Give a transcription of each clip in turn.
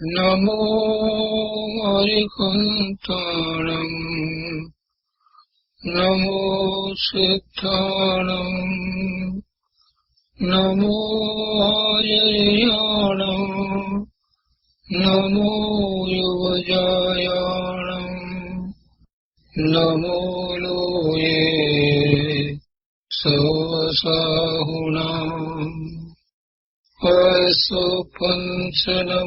નમો હરિકુંતાણં નમો સિદ્ધાણં નમો આયર્યાણં નમો યુવજાયાણં નમો લોયે સવસાહુણાં અસો પંચનમોખારો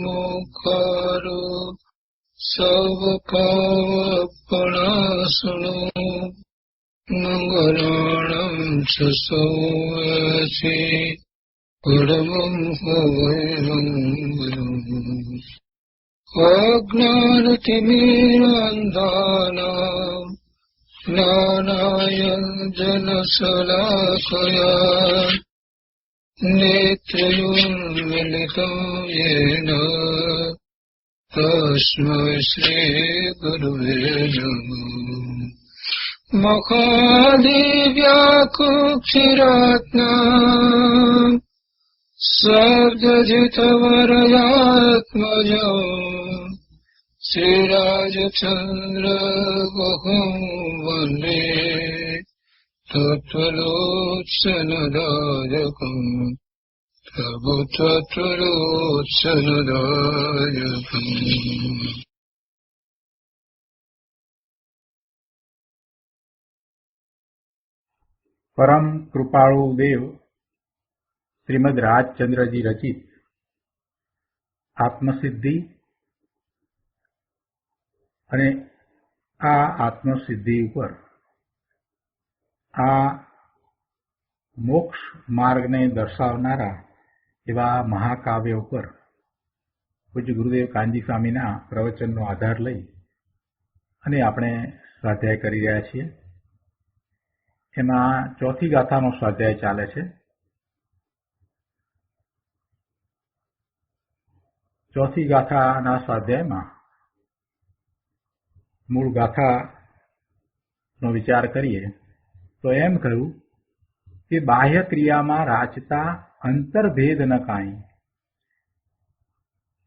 સવપાવપણાસનો મંગલાણં ચ સૌયસી પરમં હવૈમંગલં અજ્ઞાનતિમિરાંધાનાં જ્ઞાનાંજનશલાકયા નેત્રયોન્મિલિतं येन तस्मै श्रीगुरुवे नमः मखादिव्याकुक्षिरात्मा शब्दजितवरदात्मजं श्रीराजचन्द्रगुहं वन्दे तत्त्वलोचनदायकम् प्रभु तत्त्वलोचनदायकम्। પરમ કૃપાળુ દેવ શ્રીમદ રાજચંદ્રજી રચિત આત્મસિદ્ધિ અને આ આત્મસિદ્ધિ ઉપર આ મોક્ષ માર્ગને દર્શાવનારા એવા મહાકાવ્ય ઉપર પૂજ્ય ગુરુદેવ કાનજી સ્વામીના પ્રવચનનો આધાર લઈ અને આપણે સ્વાધ્યાય કરી રહ્યા છીએ. એમાં ચોથી ગાથાનો સ્વાધ્યાય ચાલે છે. ચોથી ગાથાના સ્વાધ્યાયમાં મૂળ ગાથાનો વિચાર કરીએ તો એમ કહ્યું કે બાહ્ય ક્રિયામાં રાચતા અંતર્ભેદ ન કાંઈ,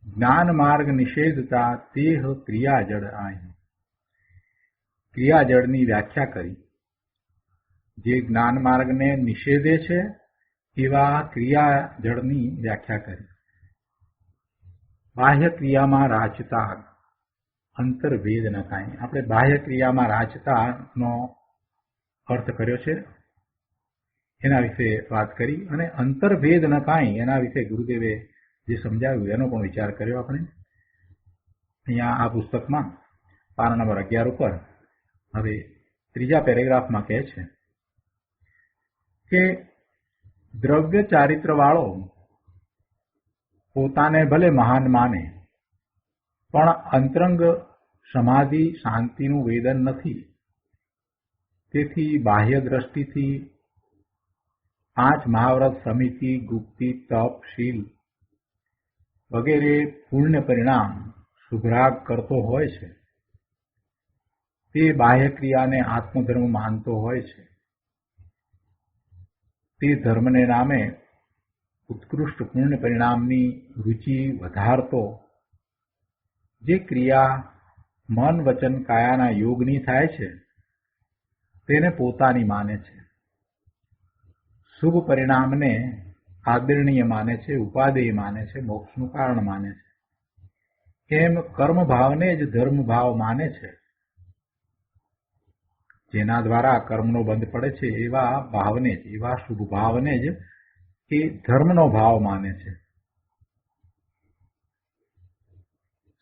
જ્ઞાન માર્ગ નિષેધતા તેહ ક્રિયાજળ આઈ. ક્રિયાજળની વ્યાખ્યા કરી. જે જ્ઞાન માર્ગને નિષેધે છે એવા ક્રિયાજળની વ્યાખ્યા કરી. બાહ્ય ક્રિયામાં રાચતા અંતર્ભેદ ન કાંઈ. આપણે બાહ્ય ક્રિયામાં રાચતાનો અર્થ કર્યો છે, એના વિશે વાત કરી. અને અંતર્ભેદ ન કાંઈ એના વિશે ગુરુદેવે જે સમજાવ્યું એનો પણ વિચાર કર્યો આપણે. અહીંયા આ પુસ્તકમાં પાના નંબર 11 ઉપર હવે ત્રીજા પેરેગ્રાફમાં કહે છે કે દ્રવ્ય ચારિત્ર વાળો પોતાને ભલે મહાન માને પણ અંતરંગ સમાધિ શાંતિનું વેદન નથી. તેથી બાહ્ય દ્રષ્ટિથી 5 મહાવ્રત, સમિતિ, ગુપ્તિ, તપ, શીલ વગેરે પુણ્ય પરિણામ સુભરાગ કરતો હોય છે. તે બાહ્ય ક્રિયાને આત્મધર્મ માનતો હોય છે. તે ધર્મને નામે ઉત્કૃષ્ટ પુણ્ય પરિણામની રુચિ વધારતો જે ક્રિયા મન, વચન, કાયાના યોગની થાય છે તેને પોતાની માને છે. શુભ પરિણામને આદરણીય માને છે, ઉપાદેય માને છે, મોક્ષનું કારણ માને છે. એમ કર્મ ભાવને જ ધર્મ ભાવ માને છે. જેના દ્વારા કર્મનો બંધ પડે છે એવા ભાવને જ, એવા શુભ ભાવને જ એ ધર્મનો ભાવ માને છે.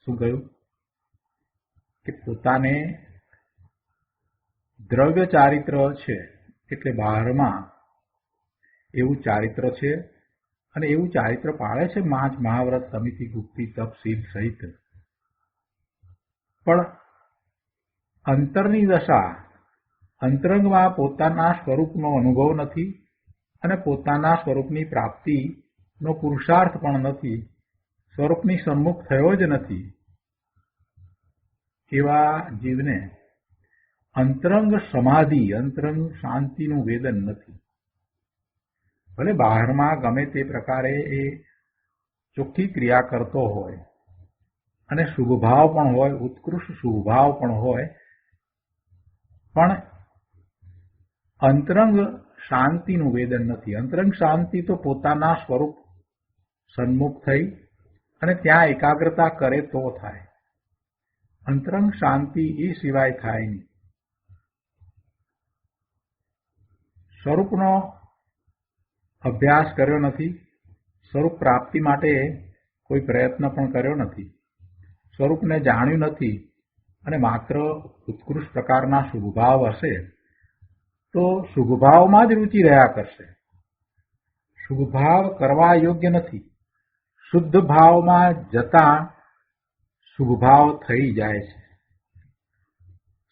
શું કહ્યું કે પોતાને દ્રવ્ય ચારિત્ર છે એટલે બહારમાં એવું ચારિત્ર છે અને એવું ચારિત્ર પાળે છે 5 મહાવ્રત, સમિતિ, ગુપ્તિ, તપ, શીલ સહિત. પણ અંતરની દશા, અંતરંગમાં પોતાના સ્વરૂપનો અનુભવ નથી અને પોતાના સ્વરૂપની પ્રાપ્તિનો પુરુષાર્થ પણ નથી. સ્વરૂપની સન્મુખ થયો જ નથી. એવા જીવને અંતરંગ સમાધિ, અંતરંગ શાંતિનું વેદન નથી. ભલે બહારમાં ગમે તે પ્રકારે એ ચોખ્ખી ક્રિયા કરતો હોય, અને શુભ ભાવ પણ હોય, ઉત્કૃષ્ટ શુભ ભાવ પણ હોય, પણ અંતરંગ શાંતિનું વેદન નથી. અંતરંગ શાંતિ તો પોતાના સ્વરૂપ સન્મુખ થઈ અને ત્યાં એકાગ્રતા કરે તો થાય. અંતરંગ શાંતિ એ સિવાય થાય નહીં. સ્વરૂપનો અભ્યાસ કર્યો નથી, સ્વરૂપ પ્રાપ્તિ માટે કોઈ પ્રયત્ન પણ કર્યો નથી, સ્વરૂપને જાણ્યું નથી અને માત્ર ઉત્કૃષ્ટ પ્રકારના શુભભાવ હશે તો શુભભાવમાં જ રુચિ રહ્યા કરશે. શુભભાવ કરવા યોગ્ય નથી. શુદ્ધ ભાવમાં જતા શુભભાવ થઈ જાય છે.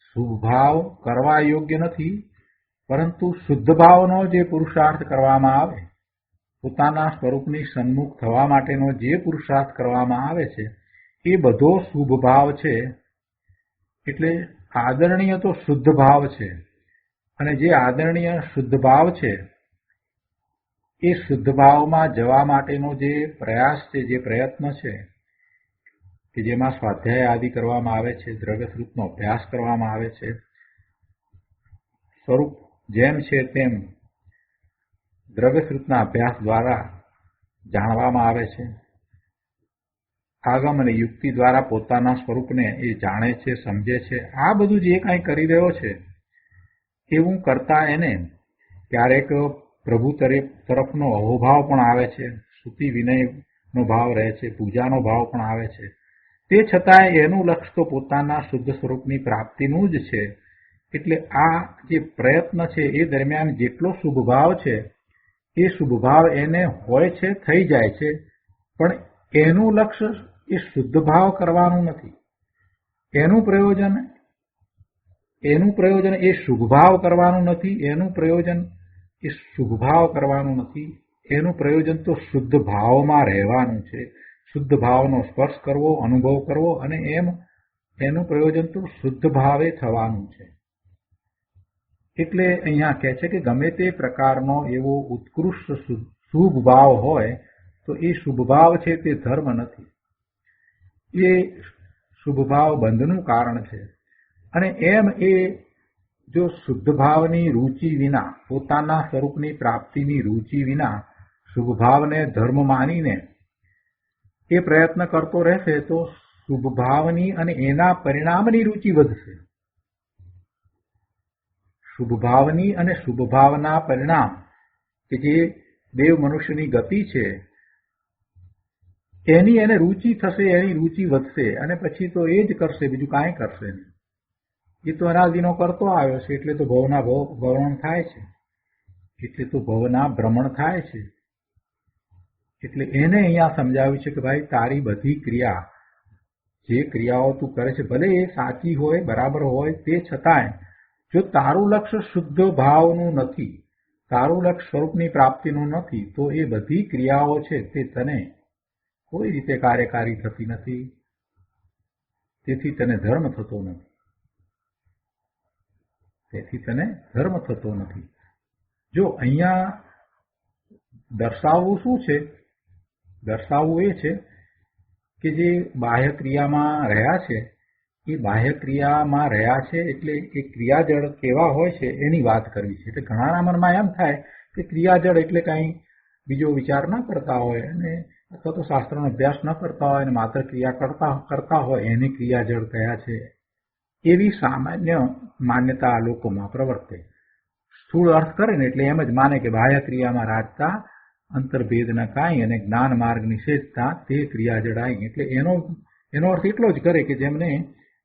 શુભભાવ કરવા યોગ્ય નથી, પરંતુ શુદ્ધ ભાવનો જે પુરુષાર્થ કરવામાં આવે, પોતાના સ્વરૂપની સન્મુખ થવા માટેનો જે પુરુષાર્થ કરવામાં આવે છે એ બધો શુભ ભાવ છે. એટલે આદરણીય તો શુદ્ધ ભાવ છે, અને જે આદરણીય શુદ્ધ ભાવ છે એ શુદ્ધ ભાવમાં જવા માટેનો જે પ્રયાસ છે, જે પ્રયત્ન છે, કે જેમાં સ્વાધ્યાય આદિ કરવામાં આવે છે, દ્રવ્ય સ્વરૂપનો અભ્યાસ કરવામાં આવે છે, સ્વરૂપ જેમ છે તેમ દ્રવ્ય સ્વરૂપના અભ્યાસ દ્વારા જાણવામાં આવે છે. આગમ અને યુક્તિ દ્વારા પોતાના સ્વરૂપને એ જાણે છે, સમજે છે. આ બધું જે કાંઈ કરી રહ્યો છે એવું કરતા એને ક્યારેક પ્રભુ તરફનો અહોભાવ પણ આવે છે, સ્તુતિ વિનયનો ભાવ રહે છે, પૂજાનો ભાવ પણ આવે છે. તે છતાંય એનું લક્ષ્ય તો પોતાના શુદ્ધ સ્વરૂપની પ્રાપ્તિનું જ છે. એટલે આ જે પ્રયત્ન છે એ દરમિયાન જેટલો શુભ ભાવ છે એ શુભ ભાવ એને હોય છે, થઈ જાય છે, પણ એનું લક્ષ્ય એ શુદ્ધ ભાવ કરવાનું નથી. એનું પ્રયોજન એ શુભ ભાવ કરવાનું નથી. એનું પ્રયોજન એ શુભ ભાવ કરવાનું નથી. એનું પ્રયોજન તો શુદ્ધ ભાવમાં રહેવાનું છે, શુદ્ધ ભાવનો સ્પર્શ કરવો, અનુભવ કરવો, અને એનું પ્રયોજન તો શુદ્ધ ભાવે થવાનું છે. એટલે અહીંયા કહે છે કે ગમે તે પ્રકારનો એવો ઉત્કૃષ્ટ શુભ ભાવ હોય તો એ શુભ ભાવ છે તે ધર્મ નથી. એ શુભ ભાવ બંધનું કારણ છે. અને એમ એ જો શુદ્ધ ભાવની રુચિ વિના, પોતાના સ્વરૂપની પ્રાપ્તિની રુચિ વિના શુભ ભાવને ધર્મ માનીને એ પ્રયત્ન કરતો રહેશે તો શુભ ભાવની અને એના પરિણામની રુચિ વધશે. શુભ ભાવની અને શુભ ભાવના પરિણામ કે જે દેવ મનુષ્યની ગતિ છે એની એને રુચિ થશે, એની રુચિ વધશે, અને પછી તો એ જ કરશે, બીજું કાંઈ કરશે નહીં. એ તો અનાદિનો કરતો આવ્યો છે, એટલે તો ભવના ભ્રમણ થાય છે, એટલે તો ભવના ભ્રમણ થાય છે. એટલે એને અહીંયા સમજાવ્યું છે કે ભાઈ તારી બધી ક્રિયા, જે ક્રિયાઓ તું કરે છે, ભલે એ સાચી હોય, બરાબર હોય, તે છતાંય જો તારું લક્ષ્ય શુદ્ધ ભાવનું નથી, તારું લક્ષ્ય સ્વરૂપની પ્રાપ્તિનું નથી, તો એ બધી ક્રિયાઓ છે તે તને કોઈ રીતે કાર્યકારી થતી નથી. તેથી તને ધર્મ થતો નથી. જો અહીંયા દર્શાવવું શું છે? દર્શાવવું એ છે કે જે બાહ્ય ક્રિયામાં રહ્યા છે એ બાહ્ય ક્રિયામાં રહ્યા છે એટલે એ ક્રિયાજળ કેવા હોય છે એની વાત કરવી છે. એટલે ઘણાના મનમાં એમ થાય કે ક્રિયાજળ એટલે કાંઈ બીજો વિચાર ન કરતા હોય અને અથવા તો શાસ્ત્રનો અભ્યાસ ન કરતા હોય અને માત્ર ક્રિયા કરતા હોય એને ક્રિયાજળ કયા છે, એવી સામાન્ય માન્યતા લોકોમાં પ્રવર્તે. સ્થૂળ અર્થ કરે ને એટલે એમ જ માને કે બાહ્ય ક્રિયામાં રાજતા અંતર્ભેદ ન કાંઈ અને જ્ઞાન માર્ગ નિષેધતા તે ક્રિયાજળ આવી. એટલે એનો અર્થ એટલો જ કરે કે જેમને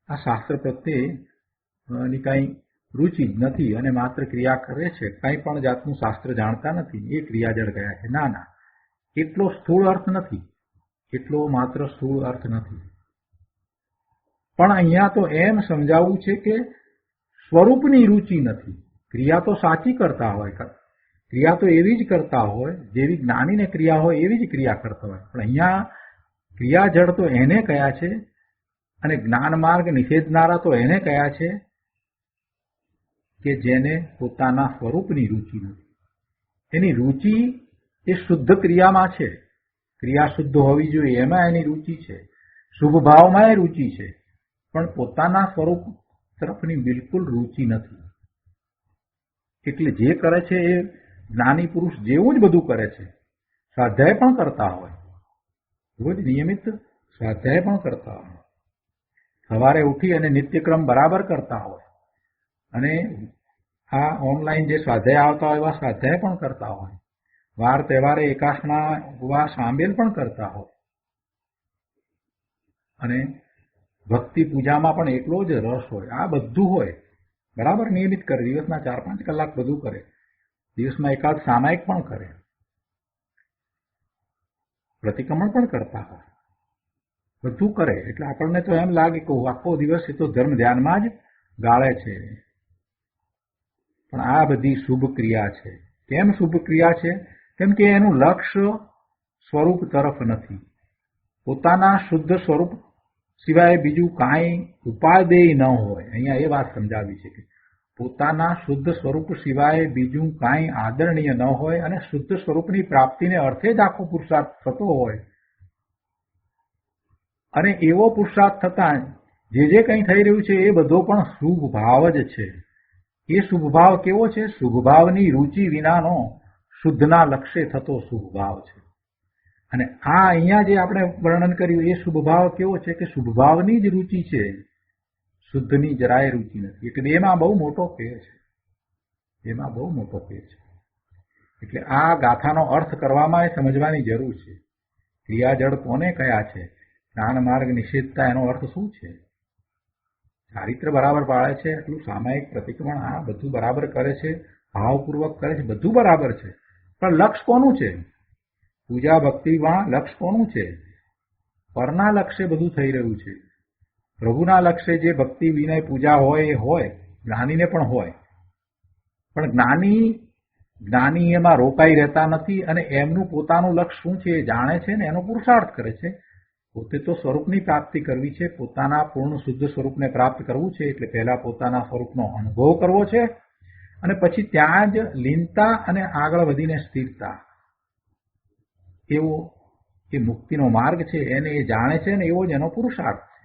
આ શાસ્ત્ર પ્રત્યેની કાંઈ રુચિ જ નથી અને માત્ર ક્રિયા કરે છે, કંઈ પણ જાતનું શાસ્ત્ર જાણતા નથી, એ ક્રિયાજળ ગયા છે. ના, એટલો સ્થૂળ અર્થ નથી, એટલો માત્ર સ્થૂળ અર્થ નથી. પણ અહીંયા તો એમ સમજાવવું છે કે સ્વરૂપની રુચિ નથી. ક્રિયા તો સાચી કરતા હોય, ક્રિયા તો એવી જ કરતા હોય, જેવી જ્ઞાનીને ક્રિયા હોય એવી જ ક્રિયા કરતા હોય, પણ અહીંયા ક્રિયાજળ તો એને કયા છે અને જ્ઞાન માર્ગ નિષેધનારા તો એને કયા છે કે જેને પોતાના સ્વરૂપની રુચિ નથી. એની રુચિ એ શુદ્ધ ક્રિયામાં છે, ક્રિયા શુદ્ધ હોવી જોઈએ એમાં એની રુચિ છે. શુભ ભાવમાં રુચિ છે, પણ પોતાના સ્વરૂપ તરફની બિલકુલ રુચિ નથી. એટલે જે કરે છે એ જ્ઞાની પુરુષ જેવું જ બધું કરે છે. સ્વાધ્યાય પણ કરતા હોય, રોજ નિયમિત સ્વાધ્યાય પણ કરતા હોય, સવારે ઉઠી અને નિત્યક્રમ બરાબર કરતા હોય, અને આ ઓનલાઈન જે સ્વાધ્યાય આવતા હોય એવા સ્વાધ્યાય પણ કરતા હોય, વાર તહેવારે એકાસના ઉપવાસ સામેલ પણ કરતા હોય, અને ભક્તિ પૂજામાં પણ એટલો જ રસ હોય. આ બધું હોય, બરાબર નિયમિત કરે, દિવસના 4-5 કલાક બધું કરે, દિવસમાં એકાદ સામાયિક પણ કરે, પ્રતિક્રમણ પણ કરતા હોય, બધું કરે. એટલે આપણને તો એમ લાગે કે આખો દિવસ એ તો ધર્મ ધ્યાનમાં જ ગાળે છે. પણ આ બધી શુભ ક્રિયા છે. કેમ શુભ ક્રિયા છે? કેમ કે એનું લક્ષ્ય સ્વરૂપ તરફ નથી. પોતાના શુદ્ધ સ્વરૂપ સિવાય બીજું કાંઈ ઉપાદેય ન હોય. અહીંયા એ વાત સમજાવી છે કે પોતાના શુદ્ધ સ્વરૂપ સિવાય બીજું કાંઈ આદરણીય ન હોય, અને શુદ્ધ સ્વરૂપની પ્રાપ્તિને અર્થે જ આખો પુરુષાર્થ થતો હોય. અને એવો પુરુષાર્થ થતા જે કંઈ થઈ રહ્યું છે એ બધો પણ શુભ ભાવ જ છે. એ શુભ ભાવ કેવો છે? શુભ ભાવની રુચિ વિનાનો શુદ્ધના લક્ષ્ય થતો શુભ ભાવ છે. અને આ અહીંયા જે આપણે વર્ણન કર્યું એ શુભ ભાવ કેવો છે? કે શુભ ભાવની જ રુચિ છે, શુદ્ધની જરાય રુચિ નથી. એટલે એમાં બહુ મોટો ફેર છે, એમાં બહુ મોટો ફેર છે. એટલે આ ગાથાનો અર્થ કરવામાં એ સમજવાની જરૂર છે. ક્રિયાજળ કોને કયા છે? જ્ઞાન માર્ગ નિષેધતા એનો અર્થ શું છે? ચારિત્ર બરાબર પાળે છે, એટલું સામાયિક પ્રતિક્રમણ આ બધું બરાબર કરે છે, ભાવપૂર્વક કરે છે, બધું બરાબર છે. પણ લક્ષ્ય કોનું છે? પૂજા ભક્તિમાં લક્ષ્ય કોનું છે? પરના લક્ષ્ય બધું થઈ રહ્યું છે. પ્રભુના લક્ષ્ય જે ભક્તિ વિનય પૂજા હોય એ હોય, જ્ઞાનીને પણ હોય. પણ જ્ઞાની એમાં રોકાઈ રહેતા નથી, અને એમનું પોતાનું લક્ષ્ય શું છે એ જાણે છે ને એનો પુરુષાર્થ કરે છે. પોતે તો સ્વરૂપની પ્રાપ્તિ કરવી છે, પોતાના પૂર્ણ શુદ્ધ સ્વરૂપને પ્રાપ્ત કરવું છે. એટલે પહેલા પોતાના સ્વરૂપનો અનુભવ કરવો છે, અને પછી ત્યાં જ લીનતા અને આગળ વધીને સ્થિરતા. એવો એ મુક્તિનો માર્ગ છે, એને એ જાણે છે ને એવો જ એનો પુરુષાર્થ છે.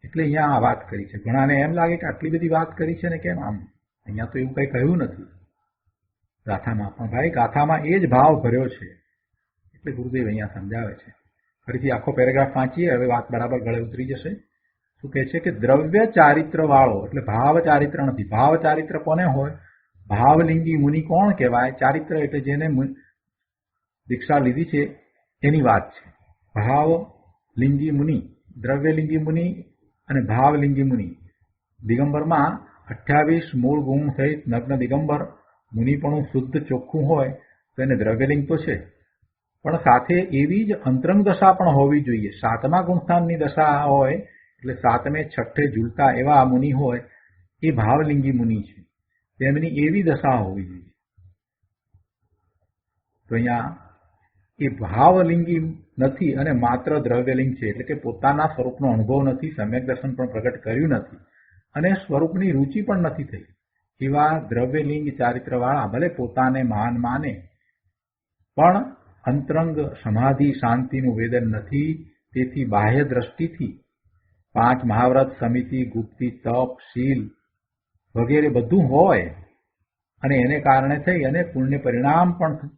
એટલે અહીંયા આ વાત કરી છે. ઘણાને એમ લાગે કે આટલી બધી વાત કરી છે ને કેમ આમ? અહીંયા તો એવું કંઈ કહ્યું નથી ગાથામાં. પણ ભાઈ ગાથામાં એ જ ભાવ ભર્યો છે. એટલે ગુરુદેવ અહીંયા સમજાવે છે. ફરીથી આખો પેરેગ્રાફ વાંચીએ, હવે વાત બરાબર ગળે ઉતરી જશે. શું કહે છે? કે દ્રવ્ય ચારિત્ર વાળો, એટલે ભાવ ચારિત્ર નથી. ભાવ ચારિત્ર કોને હોય? ભાવલિંગી મુનિ કોણ કહેવાય? ચારિત્ર એટલે જેને દીક્ષા લીધી છે એની વાત છે. ભાવલિંગી મુનિ, દ્રવ્યલિંગી મુનિ અને ભાવલિંગી મુનિ. દિગંબરમાં 28 મૂળ ગુણ સહિત નગ્ન દિગંબર મુનિપણું શુદ્ધ ચોખ્ખું હોય તો એને દ્રવ્યલિંગ તો છે, પણ સાથે એવી જ અંતરંગ દશા પણ હોવી જોઈએ. 7મા ગુણસ્થાનની દશા હોય, એટલે 7મે 6ઠે ઝૂલતા એવા મુનિ હોય, એ ભાવલિંગી મુનિ છે. તેમની એવી દશા હોવી જોઈએ. તો અહીંયા એ ભાવલિંગી નથી અને માત્ર દ્રવ્યલિંગ છે. એટલે કે પોતાના સ્વરૂપનો અનુભવ નથી, સમ્યક દર્શન પણ પ્રગટ કર્યું નથી, અને સ્વરૂપની રુચિ પણ નથી થઈ. એવા દ્રવ્યલિંગ ચારિત્રવાળા ભલે પોતાને મહાન માને, પણ અંતરંગ સમાધિ શાંતિનું વેદન નથી. તેથી બાહ્ય દ્રષ્ટિથી 5 મહાવ્રત, સમિતિ, ગુપ્તિ, તપ, શીલ વગેરે બધું હોય, અને એને કારણે થઈ અને પુણ્ય પરિણામ પણ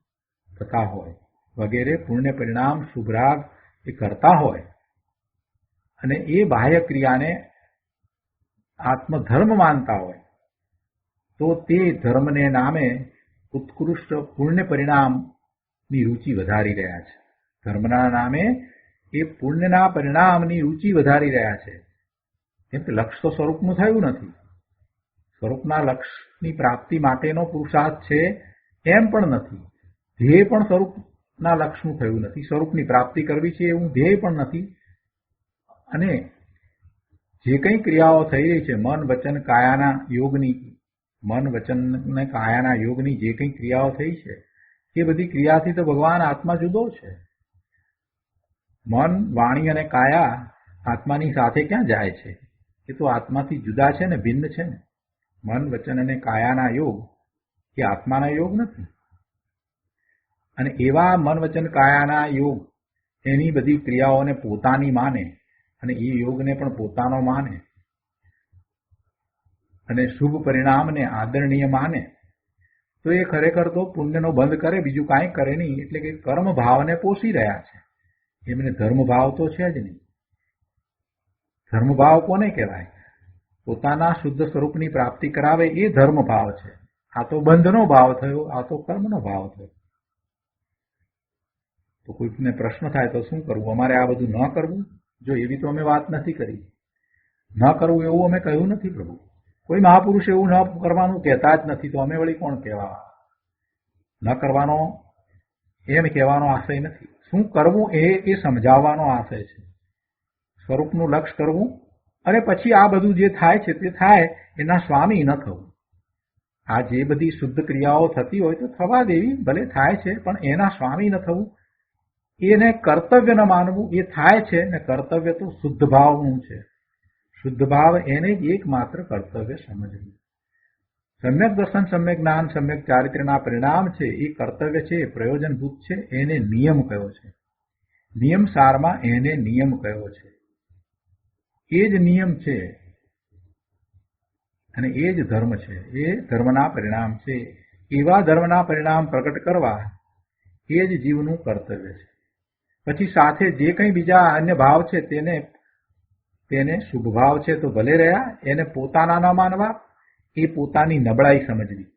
થતા હોય વગેરે, પુણ્ય પરિણામ શુભરાગ એ કરતા હોય, અને એ બાહ્ય ક્રિયાને આત્મધર્મ માનતા હોય, તો તે ધર્મને નામે ઉત્કૃષ્ટ પુણ્ય પરિણામની રુચિ વધારી રહ્યા છે. ધર્મના નામે એ પુણ્યના પરિણામની રુચિ વધારી રહ્યા છે. કેમ કે લક્ષ્ય તો સ્વરૂપનું થયું નથી. સ્વરૂપના લક્ષ્યની પ્રાપ્તિ માટેનો પુરુષાર્થ છે એમ પણ નથી. ધ્યેય પણ સ્વરૂપના લક્ષ્યનું થયું નથી. સ્વરૂપની પ્રાપ્તિ કરવી છે એવું ધ્યેય પણ નથી. અને જે કંઈ ક્રિયાઓ થઈ રહી છે મન વચન કાયાના યોગની, મન વચન અને કાયાના યોગની જે કંઈ ક્રિયાઓ થઈ છે એ બધી ક્રિયાથી તો ભગવાન આત્મા જુદો છે. મન, વાણી અને કાયા આત્માની સાથે ક્યાં જાય છે? એ તો આત્માથી જુદા છે ને, ભિન્ન છે ને. મન વચન અને કાયાના યોગ એ આત્માના યોગ નથી. અને એવા મન વચન કાયાના યોગ એની બધી ક્રિયાઓને પોતાની માને અને એ યોગને પણ પોતાનો માને અને શુભ પરિણામને આદરણીય માને તો એ ખરેખર તો પુણ્યનો બંધ કરે, બીજું કાંઈ કરે નહીં. એટલે કે કર્મ ભાવને પોષી રહ્યા છે. એમને ધર્મ ભાવ તો છે જ નહીં. ધર્મ ભાવ કોને કહેવાય? પોતાના શુદ્ધ સ્વરૂપની પ્રાપ્તિ કરાવે એ ધર્મ ભાવ છે. આ તો બંધનો ભાવ થયો, આ તો કર્મનો ભાવ થયો. તો કોઈને પ્રશ્ન થાય તો શું કરવું? અમારે આ બધું ન કરવું? જો એવી તો અમે વાત નથી કરી. ન કરવું એવું અમે કહ્યું નથી પ્રભુ. કોઈ મહાપુરુષ એવું ન કરવાનું કહેતા જ નથી, તો અમે વળી કોણ કહેવા? ન કરવાનો એમ કહેવાનો આશય નથી. શું કરવું એ સમજાવવાનો આશય છે. સ્વરૂપનું લક્ષ્ય કરવું અને પછી આ બધું જે થાય છે તે થાય, એના સ્વામી ન થવું. આ જે બધી શુદ્ધ ક્રિયાઓ થતી હોય તો થવા દેવી, ભલે થાય છે, પણ એના સ્વામી ન થવું, એને કર્તવ્ય ન માનવું. એ થાય છે ને કર્તવ્ય તો શુદ્ધ ભાવનું છે. શુદ્ધ ભાવ એને જ એકમાત્ર કર્તવ્ય સમજવું. સમ્યક દર્શન, સમ્યક જ્ઞાન, સમ્યક ચારિત્ર્યના પરિણામ છે એ કર્તવ્ય છે, એ પ્રયોજનભૂત છે. એને નિયમ કયો છે. નિયમ સારમાં એને નિયમ કયો છે. એ જ નિયમ છે અને એ જ ધર્મ છે. એ ધર્મના પરિણામ છે. એવા ધર્મના પરિણામ પ્રગટ કરવા એ જ જીવનું કર્તવ્ય છે. પછી સાથે જે કંઈ બીજા અન્ય ભાવ છે તેને શુભ ભાવ છે તો ભલે રહ્યા, એને પોતાના ન માનવા, એ પોતાની નબળાઈ સમજવી.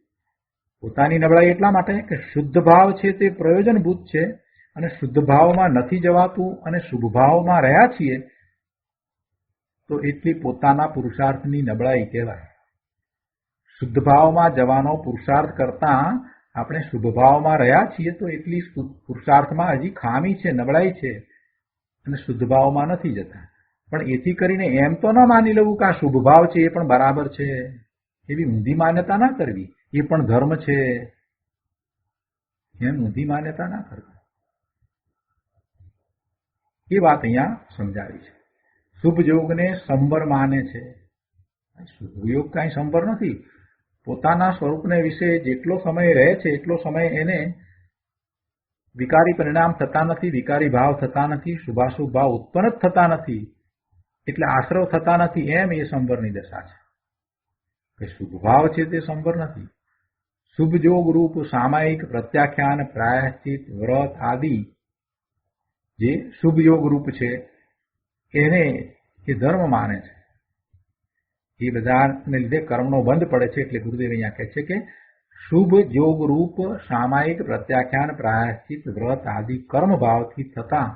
પોતાની નબળાઈ એટલા માટે કે શુદ્ધ ભાવ છે તે પ્રયોજનભૂત છે અને શુદ્ધ ભાવમાં નથી જવાતું અને શુભ ભાવમાં રહ્યા છીએ તો એટલી પોતાના પુરુષાર્થની નબળાઈ કહેવાય. શુદ્ધ ભાવમાં જવાનો પુરુષાર્થ કરતા આપણે શુભ ભાવમાં રહ્યા છીએ તો એટલી પુરુષાર્થમાં હજી ખામી છે, નબળાઈ છે અને શુદ્ધ ભાવમાં નથી જતા. પણ એથી કરીને એમ તો ન માની લેવું કે આ શુભ ભાવ છે એ પણ બરાબર છે, એવી ઊંધી માન્યતા ના કરવી. એ પણ ધર્મ છે એમ ઊંધી માન્યતા ના કરવી. એ વાત અહીંયા સમજાવી છે. શુભ યોગને સંવર માને છે. શુભ યોગ કાંઈ સંવર નથી. પોતાના સ્વરૂપને વિશે જેટલો સમય રહે છે એટલો સમય એને વિકારી પરિણામ થતા નથી, વિકારી ભાવ થતા નથી, શુભાશુભ ભાવ ઉત્પન્ન જ થતા નથી, એટલે આશ્રવ થતા નથી. એમ એ સંવરની દશા છે. કે શુભ ભાવ છે તે સંવર નથી. શુભ યોગ રૂપ સામાયિક પ્રત્યાખ્યાન, પ્રાયશ્ચિત, વ્રત આદિ જે શુભ યોગ રૂપ છે એને એ ધર્મ માને છે. એ બધાને લીધે કર્મનો બંધ પડે છે. એટલે ગુરુદેવ અહીંયા કહે છે કે શુભ યોગ રૂપ સામાયિક પ્રત્યાખ્યાન, પ્રાયશ્ચિત, વ્રત આદિ કર્મ ભાવથી થતા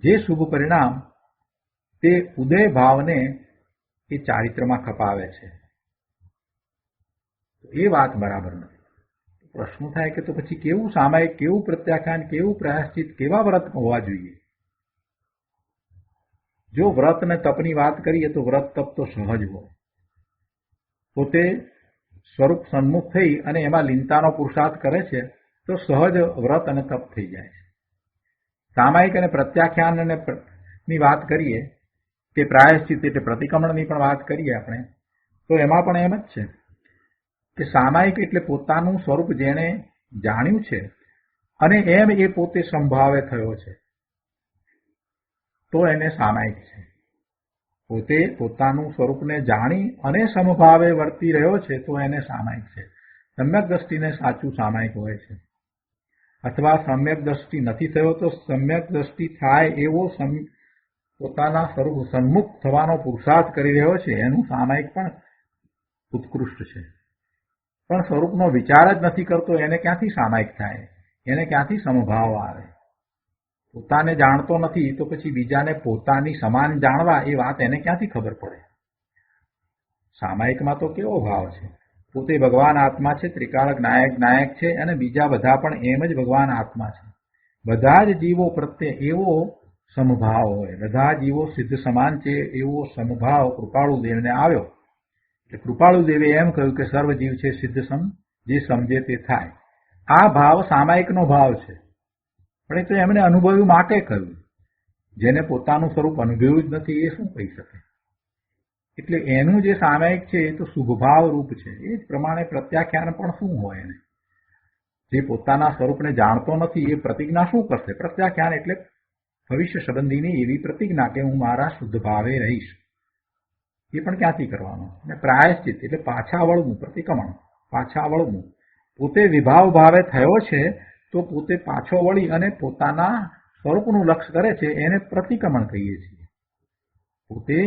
જે શુભ પરિણામ તે ઉદય ભાવને એ ચારિત્રમાં ખપાવે છે. એ વાત બરાબર નથી. પ્રશ્ન થાય કે તો પછી કેવું સામાયિક, કેવું પ્રત્યાખ્યાન, કેવું પ્રાયશ્ચિત, કેવા વ્રત હોવા જોઈએ? જો વ્રત અને તપની વાત કરીએ તો વ્રત તપ તો સહજ હોય, પોતે સ્વરૂપ સન્મુખ થઈ અને એમાં લીનતાનો પુરુષાર્થ કરે છે તો સહજ વ્રત અને તપ થઈ જાય છે. સામાયિક અને પ્રત્યાખ્યાન ની વાત કરીએ કે પ્રાયશ્ચિત એટલે પ્રતિક્રમણની પણ વાત કરીએ આપણે તો એમાં પણ એમ જ છે કે સામાયિક એટલે પોતાનું સ્વરૂપ જેણે જાણ્યું છે અને એમ એ પોતે સંભાવે થયો છે તો એને સામાયિક છે. પોતે પોતાનું સ્વરૂપને જાણી અને સમભાવે વર્તી રહ્યો છે તો એને સામાયિક છે. સમ્યક દ્રષ્ટિને સાચું સામાયિક હોય છે. અથવા સમ્યક દ્રષ્ટિ નથી થયો તો સમ્યક દ્રષ્ટિ થાય એવો પોતાના સ્વરૂપ સન્મુખ થવાનો પુરુષાર્થ કરી રહ્યો છે એનું સામાયિક પણ ઉત્કૃષ્ટ છે. પણ સ્વરૂપનો વિચાર જ નથી કરતો એને ક્યાંથી સામાયિક થાય? એને ક્યાંથી સમભાવ આવે? પોતાને જાણતો નથી તો પછી બીજાને પોતાની સમાન જાણવા એ વાત એને ક્યાંથી ખબર પડે? સામાયિકમાં તો કેવો ભાવ છે? પોતે ભગવાન આત્મા છે, ત્રિકાળક નાયક છે અને બીજા બધા પણ એમ જ ભગવાન આત્મા છે. બધા જ જીવો પ્રત્યે એવો સમભાવ હોય, બધા જીવો સિદ્ધ સમાન છે એવો સમભાવ કૃપાળુ દેવને આવ્યો. એટલે કૃપાળુ દેવે એમ કહ્યું કે સર્વ જીવ છે સિદ્ધ સમ, જે સમજે તે થાય. આ ભાવ સામાયિકનો ભાવ છે. પણ એ તો એમણે અનુભવ્યું માટે કહ્યું. જેને પોતાનું સ્વરૂપ અનુભવ્યું જ નથી એ શું કહી શકે? એટલે એનું જે સામાયિક છે એ તો શુભભાવ રૂપ છે. એ જ પ્રમાણે પ્રત્યાખ્યાન પણ શું હોય એને? જે પોતાના સ્વરૂપને જાણતો નથી એ પ્રતિજ્ઞા શું કરશે? પ્રત્યાખ્યાન એટલે ભવિષ્ય સંબંધીની એવી પ્રતિજ્ઞા કે હું મારા શુદ્ધ ભાવે રહીશ, એ પણ ક્યાંથી કરવાનો? અને પ્રાયશ્ચિત એટલે પાછા વળવું, પ્રતિક્રમણ, પાછા વળવું. પોતે વિભાવ ભાવે થયો છે તો પોતે પાછો વળી અને પોતાના સ્વરૂપનું લક્ષ્ય કરે છે એને પ્રતિક્રમણ કહીએ છીએ. પોતે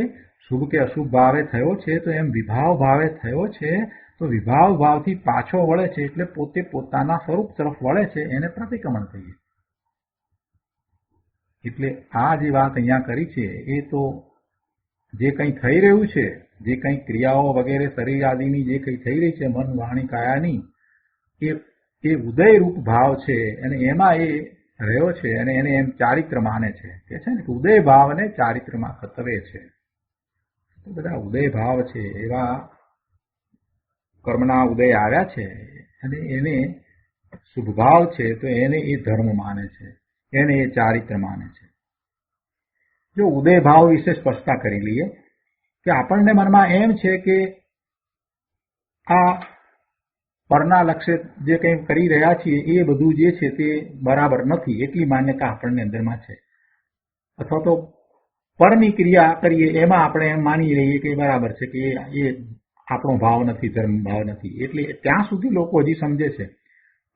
શુભ કે અશુભ ભાવે થયો છે તો એમ વિભાવ ભાવે થયો છે તો વિભાવ ભાવથી પાછો વળે છે એટલે પોતે પોતાના સ્વરૂપ તરફ વળે છે એને પ્રતિક્રમણ કહીએ. એટલે આ જે વાત અહીંયા કરી છે એ તો જે કંઈ થઈ રહ્યું છે, જે કંઈ ક્રિયાઓ વગેરે શરીર આદિની જે કંઈ થઈ રહી છે મન વાણી કાયાની, એ ઉદયરૂપ ભાવ છે અને એમાં એ રહ્યો છે અને એને એમ ચારિત્ર માને છે. કે છે ને કે ઉદય ભાવને ચારિત્રમાં ખતવે છે. તો બધા ઉદય ભાવ છે એવા કર્મના ઉદય આવ્યા છે અને એને શુભ ભાવ છે તો એને એ ધર્મ માને છે, એને એ ચારિત્ર માને છે. જો ઉદય ભાવ વિશે સ્પષ્ટતા કરી લઈએ કે આપણને મનમાં એમ છે કે આ પરના લક્ષ્ય જે કંઈ કરી રહ્યા છીએ એ બધું જે છે તે બરાબર નથી, એટલી માન્યતા આપણને અંદરમાં છે. અથવા તો પરની ક્રિયા કરીએ એમાં આપણે એમ માની લઈએ કે બરાબર છે કે એ આપણો ભાવ નથી, ધર્મ ભાવ નથી. એટલે ત્યાં સુધી લોકો હજી સમજે છે,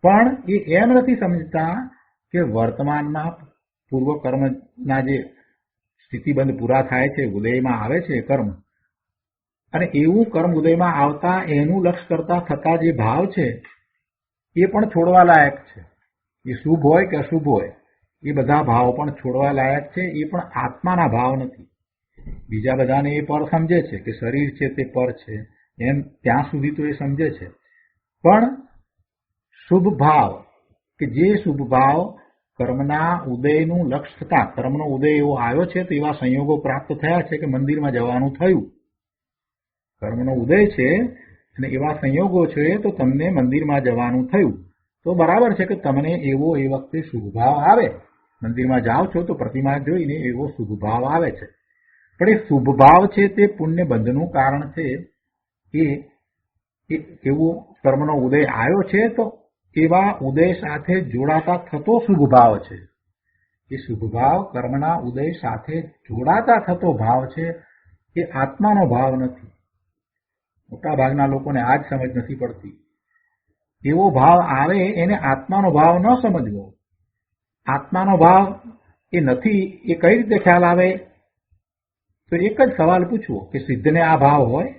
પણ એ એમ નથી સમજતા કે વર્તમાનમાં પૂર્વ કર્મના જે સ્થિતિબંધ પૂરા થાય છે, ઉદયમાં આવે છે કર્મ, અને એવું કર્મ ઉદયમાં આવતા એનું લક્ષ્ય કરતા થતા જે ભાવ છે એ પણ છોડવા લાયક છે. એ શુભ હોય કે અશુભ હોય એ બધા ભાવ પણ છોડવા લાયક છે. એ પણ આત્માના ભાવ નથી. બીજા બધાને એ પર સમજે છે કે શરીર છે તે પર છે, એમ ત્યાં સુધી તો એ સમજે છે. પણ શુભ ભાવ કે જે શુભ ભાવ કર્મના ઉદયનું લક્ષ્ય થતા, કર્મનો ઉદય એવો આવ્યો છે તો એવા સંયોગો પ્રાપ્ત થયા છે કે મંદિરમાં જવાનું થયું. કર્મનો ઉદય છે અને એવા સંયોગો છે તો તમને મંદિરમાં જવાનું થયું. તો બરાબર છે કે તમને એવો એ વખતે શુભ ભાવ આવે. મંદિરમાં જાઓ છો તો પ્રતિમા જોઈને એવો શુભ ભાવ આવે છે. પણ એ શુભ ભાવ છે તે પુણ્ય બંધનું કારણ છે. એવો કર્મનો ઉદય આવ્યો છે તો એવા ઉદય સાથે જોડાતા થતો શુભ ભાવ છે. એ શુભ ભાવ કર્મના ઉદય સાથે જોડાતા થતો ભાવ છે, એ આત્માનો ભાવ નથી. મોટા ભાગના લોકોને આ જ સમજ નથી પડતી. એવો ભાવ આવે એને આત્માનો ભાવ ન સમજવો. આત્માનો ભાવ એ નથી એ કઈ રીતે ખ્યાલ આવે? તો એક જ સવાલ પૂછવો કે સિદ્ધને આ ભાવ હોય?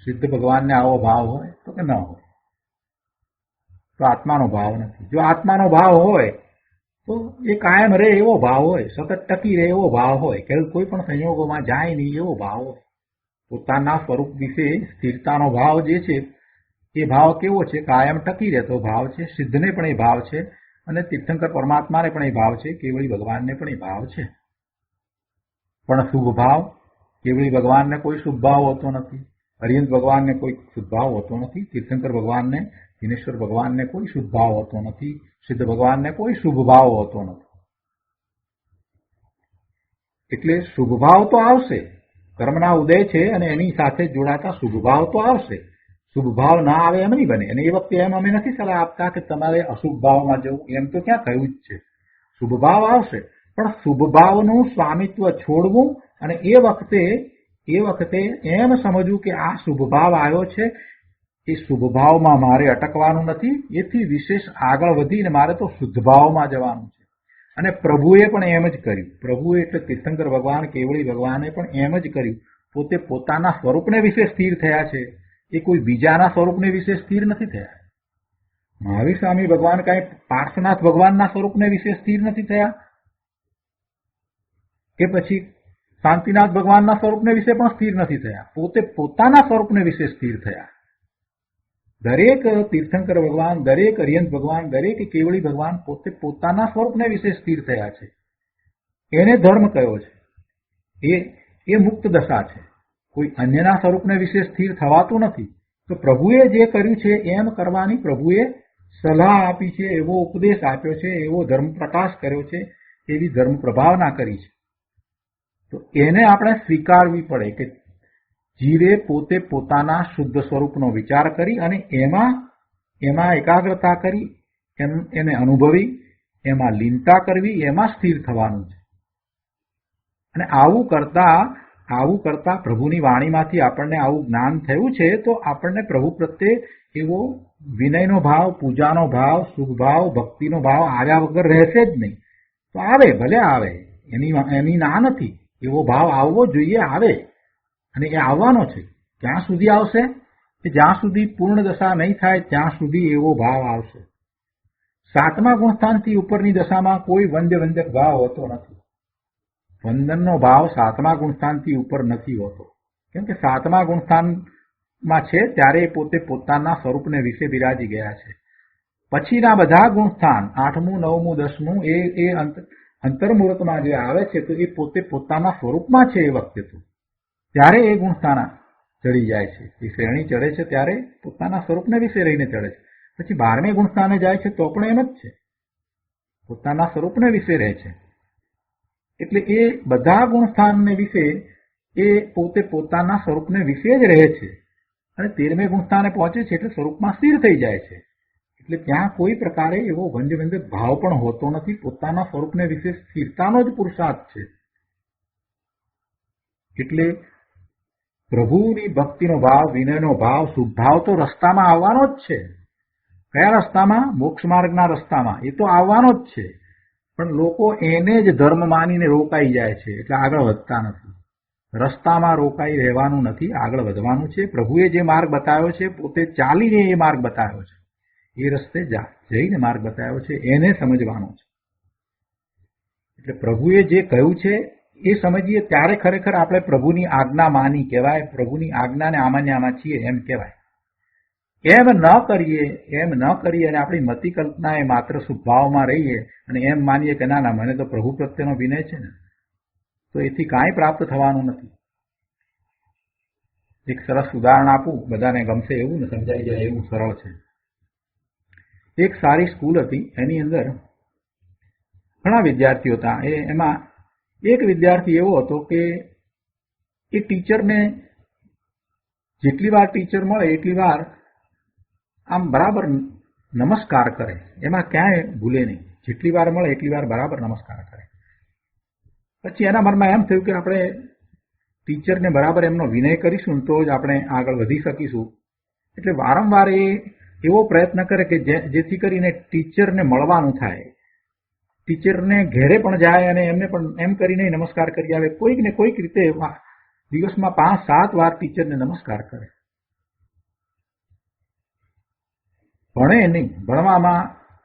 સિદ્ધ ભગવાનને આવો ભાવ હોય? તો કે ન હોય. તો આત્માનો ભાવ નથી. જો આત્માનો ભાવ હોય તો એ કાયમ રહે એવો ભાવ હોય, સતત ટકી રહે એવો ભાવ હોય, કે કોઈ પણ સંયોગોમાં જાય નહીં એવો ભાવ હોય. પોતાના સ્વરૂપ વિશે સ્થિરતાનો ભાવ જે છે એ ભાવ કેવો છે? કાયમ ટકી રહેતો ભાવ છે. સિદ્ધને પણ એ ભાવ છે અને તીર્થંકર પરમાત્માને પણ એ ભાવ છે, કેવળી ભગવાનને પણ એ ભાવ છે. પણ શુભ ભાવ, કેવળી ભગવાનને કોઈ શુભ ભાવ હોતો નથી, હરિયંત ભગવાનને કોઈ શુભ ભાવ હોતો નથી, તીર્થંકર ભગવાનને, દિનેશ્વર ભગવાનને કોઈ શુભ ભાવ હોતો નથી, સિદ્ધ ભગવાનને કોઈ શુભ ભાવ હોતો નથી. એટલે શુભ ભાવ તો આવશે. કર્મના ઉદય છે અને એની સાથે જોડાતા શુભ ભાવ તો આવશે. શુભ ભાવ ના આવે એમ નહીં બને. અને એ વખતે એમ અમે નથી સલાહ આપતા કે તમારે અશુભ ભાવમાં જવું, એમ તો ક્યાં કહ્યું જ છે. શુભ ભાવ આવશે, પણ શુભ ભાવનું સ્વામિત્વ છોડવું અને એ વખતે એમ સમજવું કે આ શુભ ભાવ આવ્યો છે, એ શુભ ભાવમાં મારે અટકવાનું નથી, એથી વિશેષ આગળ વધીને મારે તો શુદ્ધ ભાવમાં જવાનું છે. અને પ્રભુએ પણ એમ જ કર્યું. પ્રભુએ એટલે તીર્થંકર ભગવાન, કેવળી ભગવાને પણ એમ જ કર્યું. પોતે પોતાના સ્વરૂપને વિશે સ્થિર થયા છે, એ કોઈ બીજાના સ્વરૂપને વિશે સ્થિર નથી થયા. મહાવીર સ્વામી ભગવાન કાંઈ પાર્શ્વનાથ ભગવાનના સ્વરૂપને વિશે સ્થિર નથી થયા, કે પછી શાંતિનાથ ભગવાનના સ્વરૂપને વિશે પણ સ્થિર નથી થયા. પોતે પોતાના સ્વરૂપને વિશે સ્થિર થયા. દરેક તીર્થંકર ભગવાન, દરેક હરિયંત ભગવાન, દરેક કેવળી ભગવાન પોતે પોતાના સ્વરૂપને વિશે સ્થિર થયા છે. એને ધર્મ કયો છે. એ મુક્ત દશા છે. કોઈ અન્યના સ્વરૂપને વિશે સ્થિર થવાતું નથી. તો પ્રભુએ જે કર્યું છે એમ કરવાની પ્રભુએ સલાહ આપી છે, એવો ઉપદેશ આપ્યો છે, એવો ધર્મ પ્રકાશ કર્યો છે, એવી ધર્મ પ્રભાવના કરી છે. તો એને આપણે સ્વીકારવી પડે કે જીવે પોતે પોતાના શુદ્ધ સ્વરૂપનો વિચાર કરી અને એમાં એકાગ્રતા કરી એને અનુભવી એમાં લીનતા કરવી, એમાં સ્થિર થવાનું છે. અને આવું કરતા પ્રભુની વાણીમાંથી આપણને આવું જ્ઞાન થયું છે તો આપણને પ્રભુ પ્રત્યે એવો વિનયનો ભાવ, પૂજાનો ભાવ, સુખ ભાવ, ભક્તિનો ભાવ આવ્યા વગર રહેશે જ નહીં. તો આવે, ભલે આવે, એની ના નથી. એવો ભાવ આવવો જોઈએ, આવે, અને એ આવવાનો છે. ક્યાં સુધી આવશે? કે જ્યાં સુધી પૂર્ણ દશા નહીં થાય ત્યાં સુધી એવો ભાવ આવશે. 7મા ગુણસ્થાનથી ઉપરની દશામાં કોઈ વંદ્ય ભાવ હોતો નથી. વંદનનો ભાવ 7મા ગુણસ્થાનથી ઉપર નથી હોતો, કેમ કે 7મા ગુણસ્થાનમાં છે ત્યારે એ પોતે પોતાના સ્વરૂપને વિશે બિરાજી ગયા છે. પછીના બધા ગુણસ્થાન 8મું, 9મું, 10મું એ અંતર્મુહૂર્તમાં જે આવે છે તો એ પોતે પોતાના સ્વરૂપમાં છે. એ વખતે તો ત્યારે એ ગુણસ્થાન ચડી જાય છે. એ શ્રેણી ચડે છે ત્યારે પોતાના સ્વરૂપને વિશે રહીને ચડે છે. પછી 12મે ગુણસ્થાને જાય છે તો પણ એમ જ છે, પોતાના સ્વરૂપને વિશે રહે છે. એટલે એ બધા ગુણસ્થાનને વિશે એ પોતે પોતાના સ્વરૂપને વિશે જ રહે છે. અને 13મે ગુણસ્થાને પહોંચે છે એટલે સ્વરૂપમાં સ્થિર થઈ જાય છે. એટલે ત્યાં કોઈ પ્રકારે એવો વંદ્ય ભાવ પણ હોતો નથી. પોતાના સ્વરૂપને વિશે સ્થિરતાનો જ પુરુષાર્થ છે. એટલે પ્રભુની ભક્તિનો ભાવ, વિનયનો ભાવ, શુભભાવ તો રસ્તામાં આવવાનો જ છે. કયા રસ્તામાં? મોક્ષ માર્ગના રસ્તામાં. એ તો આવવાનો જ છે. પણ લોકો એને જ ધર્મ માનીને રોકાઈ જાય છે, એટલે આગળ વધતા નથી. રસ્તામાં રોકાઈ રહેવાનું નથી, આગળ વધવાનું છે. પ્રભુએ જે માર્ગ બતાવ્યો છે, પોતે ચાલીને એ માર્ગ બતાવ્યો છે, એ રસ્તે જઈને માર્ગ બતાવ્યો છે, એને સમજવાનો છે. એટલે પ્રભુએ જે કહ્યું છે એ સમજીએ ત્યારે ખરેખર આપણે પ્રભુની આજ્ઞા માની કહેવાય, પ્રભુની આજ્ઞાને આમાં છીએ એમ કહેવાય. એમ ન કરીએ અને આપણી મતિ કલ્પના એ માત્ર શુભભાવમાં રહીએ અને એમ માનીએ કે ના મને તો પ્રભુ પ્રત્યેનો વિનય છે ને, તો એથી કાંઈ પ્રાપ્ત થવાનું નથી. એક સરસ ઉદાહરણ આપું, બધાને ગમશે એવું ને, સમજાઈ જાય એવું સરળ છે. એક સારી સ્કૂલ હતી, એની અંદર ઘણા વિદ્યાર્થીઓ હતા. એમાં એક વિદ્યાર્થી એવો હતો કે એ ટીચરને જેટલી વાર ટીચર મળે એટલી વાર આમ બરાબર નમસ્કાર કરે, એમાં ક્યાંય ભૂલે નહીં. જેટલી વાર મળે એટલી વાર બરાબર નમસ્કાર કરે. પછી એના મનમાં એમ થયું કે આપણે ટીચરને બરાબર એમનો વિનય કરીશું તો જ આપણે આગળ વધી શકીશું. એટલે વારંવાર એવો પ્રયત્ન કરે કે જેથી કરીને ટીચરને મળવાનું થાય. ટીચરને ઘેરે પણ જાય અને એમને પણ એમ કરીને નમસ્કાર કરી આવે. કોઈક ને કોઈક રીતે દિવસમાં 5-7 વાર ટીચરને નમસ્કાર કરે. ભણે નહીં, ભણવામાં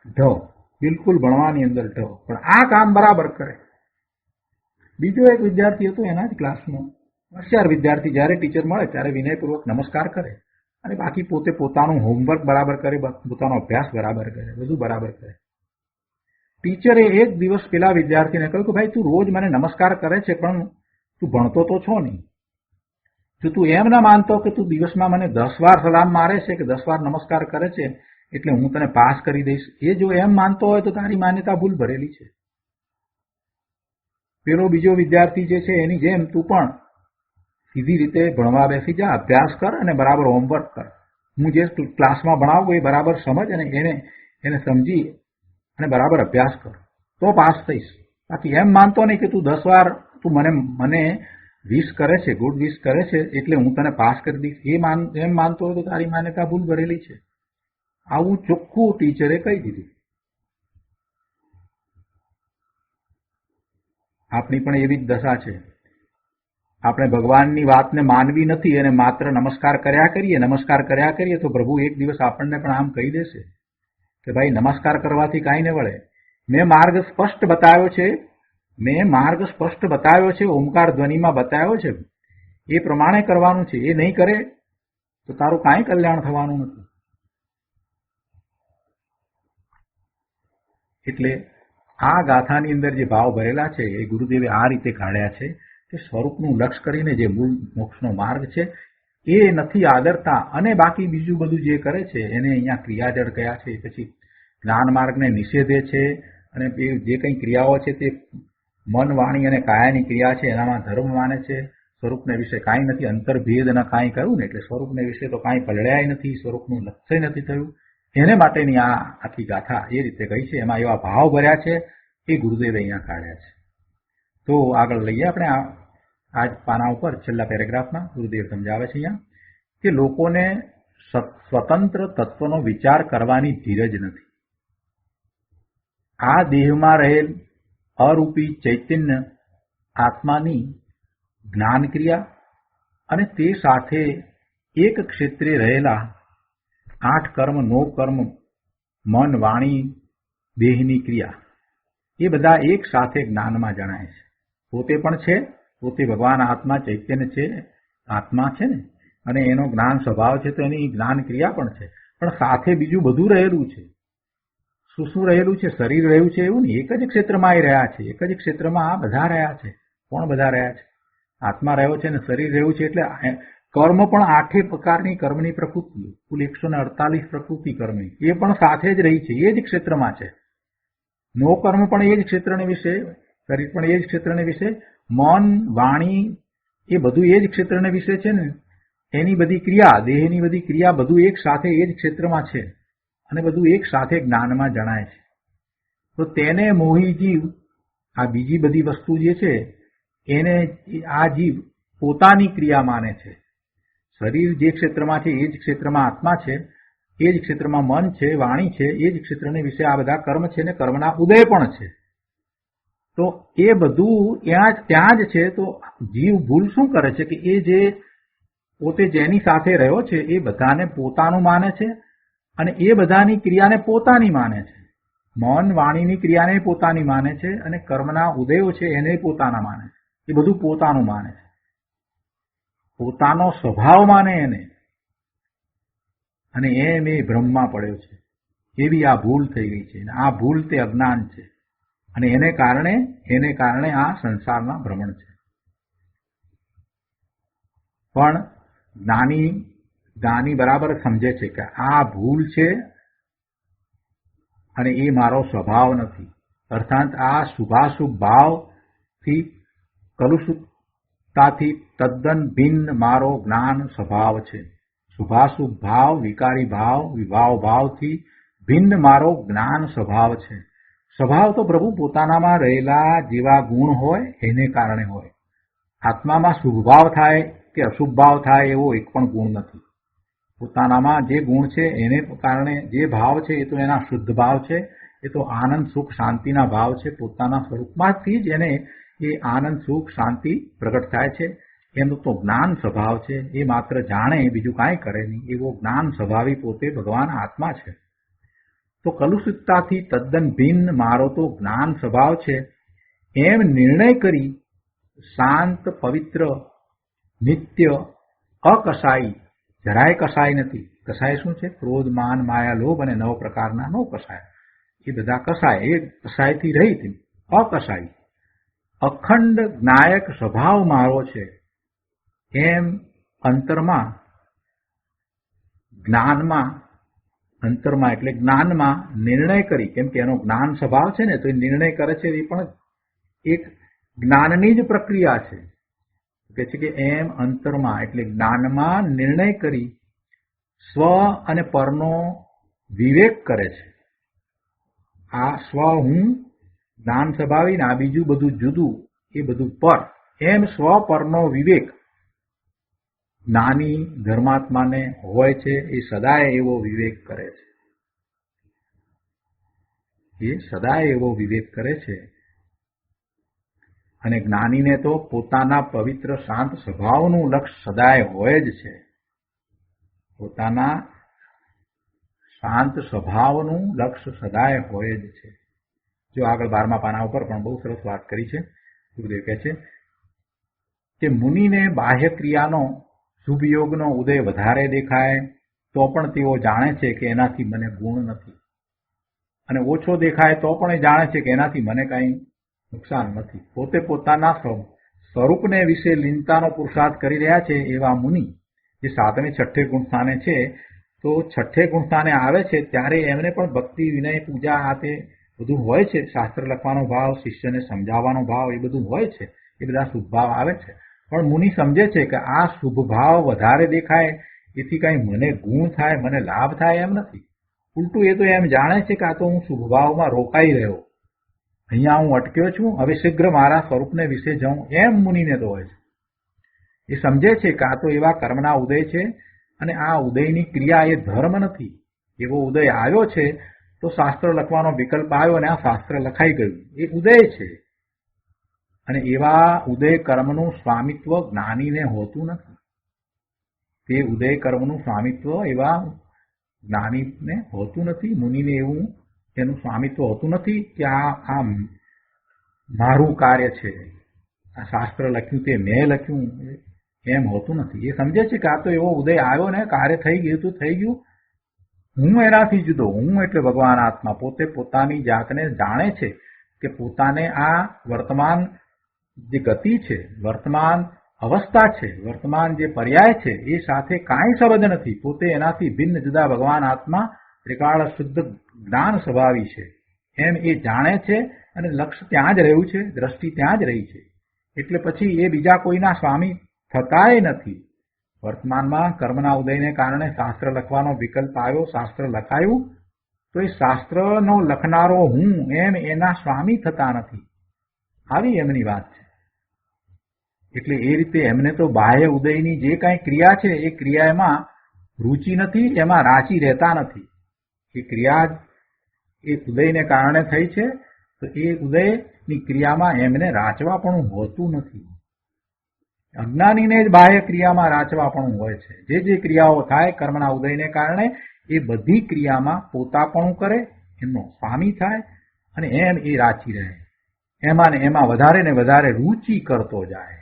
ઢ, બિલકુલ ભણવાની અંદર ઢ, પણ આ કામ બરાબર કરે. બીજો એક વિદ્યાર્થી હતો એના જ ક્લાસનો, હોશિયાર વિદ્યાર્થી, જ્યારે ટીચર મળે ત્યારે વિનયપૂર્વક નમસ્કાર કરે અને બાકી પોતે પોતાનું હોમવર્ક બરાબર કરે, પોતાનો અભ્યાસ બરાબર કરે, બધું બરાબર કરે. ટીચરે એક દિવસ પેલા વિદ્યાર્થીને કહ્યું કે ભાઈ તું રોજ મને નમસ્કાર કરે છે પણ તું ભણતો તો છો નહીં. જો તું એમ ના માનતો કે તું દિવસમાં મને 10 વાર સલામ મારે છે કે 10 વાર નમસ્કાર કરે છે એટલે હું તને પાસ કરી દઈશ, એ જો એમ માનતો હોય તો તારી માન્યતા ભૂલ ભરેલી છે. પેલો બીજો વિદ્યાર્થી જે છે એની જેમ તું પણ સીધી રીતે ભણવા બેસી જા, અભ્યાસ કર અને બરાબર હોમવર્ક કર. હું જે ક્લાસમાં ભણાવું એ બરાબર સમજ અને એને સમજી અને બરાબર અભ્યાસ કર તો પાસ થઈશ. બાકી એમ માનતો નહીં કે તું 10 વાર તું મને વિશ કરે છે, ગુડ વિશ કરે છે એટલે હું તને પાસ કરી દઈશ, એમ માનતો હોય તો તારી માન્યતા ભૂલ ભરેલી છે. આવું ચોખ્ખું ટીચરે કહી દીધું. આપણી પણ એવી જ દશા છે. આપણે ભગવાનની વાતને માનવી નથી અને માત્ર નમસ્કાર કર્યા કરીએ તો પ્રભુ એક દિવસ આપણને પણ આમ કહી દેશે કે ભાઈ નમસ્કાર કરવાથી કાંઈ ન વળે. મેં માર્ગ સ્પષ્ટ બતાવ્યો છે, ઓમકાર ધ્વનિમાં બતાવ્યો છે, એ પ્રમાણે કરવાનું છે. એ નહીં કરે તો તારું કાંઈ કલ્યાણ થવાનું નથી. એટલે આ ગાથાની અંદર જે ભાવ ભરેલા છે એ ગુરુદેવે આ રીતે કાઢ્યા છે કે સ્વરૂપનું લક્ષ્ય કરીને જે મૂળ મોક્ષનો માર્ગ છે એ નથી આદરતા અને બાકી બીજું બધું જે કરે છે એને અહીંયા ક્રિયાજળ કયા છે. પછી જ્ઞાન માર્ગને નિષેધે છે અને એ જે કંઈ ક્રિયાઓ છે તે મન, વાણી અને કાયાની ક્રિયા છે એનામાં ધર્મ માને છે. સ્વરૂપને વિશે કાંઈ નથી, અંતર્ભેદ ન કાંઈ કહ્યું ને એટલે સ્વરૂપને વિશે તો કાંઈ પલળ્યાય નથી, સ્વરૂપનું લક્ષ્ય નથી થયું એને માટેની આ આખી ગાથા એ રીતે કહી છે. એમાં એવા ભાવ ભર્યા છે એ ગુરુદેવે અહીંયા કાઢ્યા છે. તો આગળ લઈએ આપણે આ પાના ઉપર છેલ્લા પેરેગ્રાફમાં ગુરુદેવ સમજાવે છે અહીંયા કે લોકોને સ્વતંત્ર તત્વનો વિચાર કરવાની ધીરજ નથી. આ દેહમાં રહેલ અરૂપી ચૈતન્ય આત્માની જ્ઞાન ક્રિયા અને તે સાથે એક ક્ષેત્રે રહેલા 8 કર્મ 9 કર્મ મન વાણી દેહની ક્રિયા એ બધા એક સાથે જ્ઞાનમાં જણાય છે. પોતે પણ છે, પોતે ભગવાન આત્મા ચૈતન્ય છે, આત્મા છે ને, અને એનો જ્ઞાન સ્વભાવ છે, તો એની જ્ઞાન ક્રિયા પણ છે, પણ સાથે બીજું બધું રહેલું છે. શું રહેલું છે? શરીર રહ્યું છે એવું નહીં, એક જ ક્ષેત્રમાં એ રહ્યા છે, એક જ ક્ષેત્રમાં આ બધા રહ્યા છે. કોણ બધા રહ્યા છે? આત્મા રહ્યો છે ને શરીર રહ્યું છે, એટલે કર્મ પણ 8 પ્રકારની કર્મની પ્રકૃતિ, કુલ 148 પ્રકૃતિ કર્મની, એ પણ સાથે જ રહી છે, એ જ ક્ષેત્રમાં છે. નો કર્મ પણ એ જ ક્ષેત્રને વિશે, શરીર પણ એ જ ક્ષેત્રને વિશે, મન વાણી એ બધું એ જ ક્ષેત્રને વિશે છે ને, એની બધી ક્રિયા, દેહની બધી ક્રિયા બધું એક સાથે એ જ ક્ષેત્રમાં છે અને બધું એક સાથે જ્ઞાનમાં જણાય છે. તો તેને મોહી જીવ, આ બીજી બધી વસ્તુ જે છે એને આ જીવ પોતાની ક્રિયા માને છે. શરીર જે ક્ષેત્રમાં છે એ જ ક્ષેત્રમાં આત્મા છે, એ જ ક્ષેત્રમાં મન છે, વાણી છે, એ જ ક્ષેત્રને વિશે આ બધા કર્મ છે ને કર્મના ઉદય પણ છે. તો એ બધું ત્યાં જ છે. તો જીવ ભૂલ શું કરે છે કે એ જે પોતે જેની સાથે રહ્યો છે એ બધાને પોતાનું માને છે અને એ બધાની ક્રિયાને પોતાની માને છે. મન વાણીની ક્રિયાને પોતાની માને છે અને કર્મના ઉદયો છે એને પોતાના માને છે. એ બધું પોતાનું માને છે, પોતાનો સ્વભાવ માને એને, અને એમ એ ભ્રમમાં પડ્યો છે. એવી આ ભૂલ થઈ ગઈ છે. આ ભૂલ તે અજ્ઞાન છે અને એને કારણે આ સંસારમાં ભ્રમણ છે. પણ જ્ઞાની બરાબર સમજે છે કે આ ભૂલ છે અને એ મારો સ્વભાવ નથી. અર્થાત આ શુભાશુભ ભાવથી કલુષિતતાથી તદ્દન ભિન્ન મારો જ્ઞાન સ્વભાવ છે. શુભાશુભ ભાવ, વિકારી ભાવ, વિભાવ ભાવથી ભિન્ન મારો જ્ઞાન સ્વભાવ છે. સ્વભાવ તો પ્રભુ પોતાનામાં રહેલા જેવા ગુણ હોય એને કારણે હોય. આત્મામાં શુભ ભાવ થાય કે અશુભ ભાવ થાય એવો એક પણ ગુણ નથી. પોતાનામાં જે ગુણ છે એને કારણે જે ભાવ છે એ તો એના શુદ્ધ ભાવ છે, એ તો આનંદ સુખ શાંતિના ભાવ છે. પોતાના સ્વરૂપમાંથી જ એને એ આનંદ સુખ શાંતિ પ્રગટ થાય છે. એનો તો જ્ઞાન સ્વભાવ છે. એ માત્ર જાણે, બીજું કાંઈ કરે નહીં, એવો જ્ઞાન સ્વભાવી પોતે ભગવાન આત્મા છે. તો કલુષિતતાથી તદ્દન ભિન્ન મારો તો જ્ઞાન સ્વભાવ છે એમ નિર્ણય કરી શાંત, પવિત્ર, નિત્ય, અકસાઈ, જરાય કસાય નથી. કસાય શું છે? ક્રોધ, માન, માયા, લોભ અને 9 પ્રકારના નો કસાય. એ બધા કસાય, એ કસાયથી રહિત, અકસાઈ, અખંડ જ્ઞાયક સ્વભાવ મારો છે એમ અંતરમાં, જ્ઞાનમાં, અંતરમાં એટલે જ્ઞાનમાં નિર્ણય કરી. કેમ કે એનો જ્ઞાન સ્વભાવ છે ને, તો એ નિર્ણય કરે છે એ પણ એક જ્ઞાનની જ પ્રક્રિયા છે. કે છે કે એમ અંતરમાં એટલે જ્ઞાનમાં નિર્ણય કરી સ્વ અને પરનો વિવેક કરે છે. આ સ્વ હું જ્ઞાન સ્વભાવી ને આ બીજું બધું જુદું, એ બધું પર, એમ સ્વ પરનો વિવેક જ્ઞાની ધર્માત્માને હોય છે. એ સદાય એવો વિવેક કરે છે. એ સદાય એવો વિવેક કરે છે. અને જ્ઞાનીને તો પોતાના પવિત્ર શાંત સ્વભાવનું લક્ષ્ય સદાય હોય જ છે. પોતાના શાંત સ્વભાવનું લક્ષ્ય સદાય હોય જ છે. જો આગળ 12મા પાના ઉપર પણ બહુ સરસ વાત કરી છે. ગુરુદેવ કહે છે કે મુનિને બાહ્ય ક્રિયાનો શુભ યોગનો ઉદય વધારે દેખાય તો પણ તેઓ જાણે છે કે એનાથી મને ગુણ નથી, અને ઓછો દેખાય તો પણ એ જાણે છે કે એનાથી મને કાંઈ નુકસાન નથી. પોતે પોતાના સ્વરૂપને વિશે લીનતાનો પુરુષાર્થ કરી રહ્યા છે એવા મુનિ જે 7મે 6ઠે ગુણ સ્થાને છે, તો 6ઠે ગુણ સ્થાને આવે છે ત્યારે એમને પણ ભક્તિ, વિનય, પૂજા આ તે બધું હોય છે. શાસ્ત્ર લખવાનો ભાવ, શિષ્યને સમજાવવાનો ભાવ, એ બધું હોય છે. એ બધા શુભ ભાવ આવે છે. પણ મુનિ સમજે છે કે આ શુભ ભાવ વધારે દેખાય એથી કાંઈ મને ગુણ થાય, મને લાભ થાય એમ નથી. ઉલટું એ તો એમ જાણે છે કે આ તો હું શુભભાવમાં રોકાઈ રહ્યો, અહીંયા હું અટક્યો છું, હવે શીઘ્ર મારા સ્વરૂપને વિશે જાઉં, એમ મુનિને તો હોય છે. એ સમજે છે કે આ તો એવા કર્મના ઉદય છે અને આ ઉદયની ક્રિયા એ ધર્મ નથી. એવો ઉદય આવ્યો છે તો શાસ્ત્ર લખવાનો વિકલ્પ આવ્યો અને આ શાસ્ત્ર લખાઈ ગયું, એ ઉદય છે. અને એવા ઉદય કર્મનું સ્વામિત્વ જ્ઞાનીને હોતું નથી. તે ઉદય કર્મનું સ્વામિત્વ એવા જ્ઞાનીને હોતું નથી, મુનિને એવું એનું સ્વામિત્વ હોતું નથી કે આ મારું કાર્ય છે, આ શાસ્ત્ર લખ્યું તે મેં લખ્યું, એમ હોતું નથી. એ સમજે છે કે આ તો એવો ઉદય આવ્યો ને, કાર્ય થઈ ગયું તો થઈ ગયું, હું એનાથી જુદો, હું એટલે ભગવાન આત્મા પોતે પોતાની જાતને જાણે છે કે પોતાને આ વર્તમાન જે ગતિ છે, વર્તમાન અવસ્થા છે, વર્તમાન જે પર્યાય છે એ સાથે કાંઈ સંબંધ નથી. પોતે એનાથી ભિન્ન જુદા ભગવાન આત્મા ત્રિકાળ શુદ્ધ જ્ઞાન સ્વભાવી છે એમ એ જાણે છે અને લક્ષ્ય ત્યાં જ રહ્યું છે, દ્રષ્ટિ ત્યાં જ રહી છે. એટલે પછી એ બીજા કોઈના સ્વામી થતાય નથી. વર્તમાનમાં કર્મના ઉદયને કારણે શાસ્ત્ર લખવાનો વિકલ્પ આવ્યો, શાસ્ત્ર લખાયું તો એ શાસ્ત્રનો લખનારો હું એમ એના સ્વામી થતા નથી. આવી એમની વાત છે. એટલે એ રીતે એમને તો બાહ્ય ઉદયની જે કાંઈ ક્રિયા છે એ ક્રિયામાં રુચિ નથી, એમાં રાચી રહેતા નથી. એ ક્રિયા એ ઉદયને કારણે થઈ છે તો એ ઉદયની ક્રિયામાં એમને રાચવા પણ હોતું નથી. અજ્ઞાનીને જ બાહ્ય ક્રિયામાં રાચવા પણ હોય છે. જે ક્રિયાઓ થાય કર્મના ઉદયને કારણે એ બધી ક્રિયામાં પોતાપણું કરે, એમનો સ્વામી થાય અને એમ એ રાચી રહે, એમાં ને એમાં વધારે ને વધારે રુચિ કરતો જાય.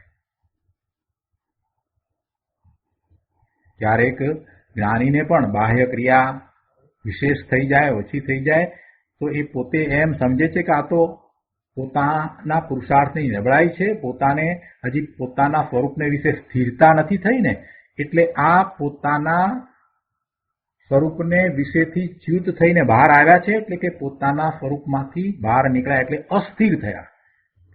ક્યારેક જ્ઞાનીને પણ બાહ્ય ક્રિયા વિશેષ થઈ જાય, ઓછી થઈ જાય તો એ પોતે એમ સમજે છે કે આ તો પોતાના પુરુષાર્થની નબળાઈ છે, પોતાને હજી પોતાના સ્વરૂપને વિશે સ્થિરતા નથી થઈ ને, એટલે આ પોતાના સ્વરૂપને વિશેથી ચ્યુત થઈને બહાર આવ્યા છે, એટલે કે પોતાના સ્વરૂપમાંથી બહાર નીકળ્યા એટલે અસ્થિર થયા.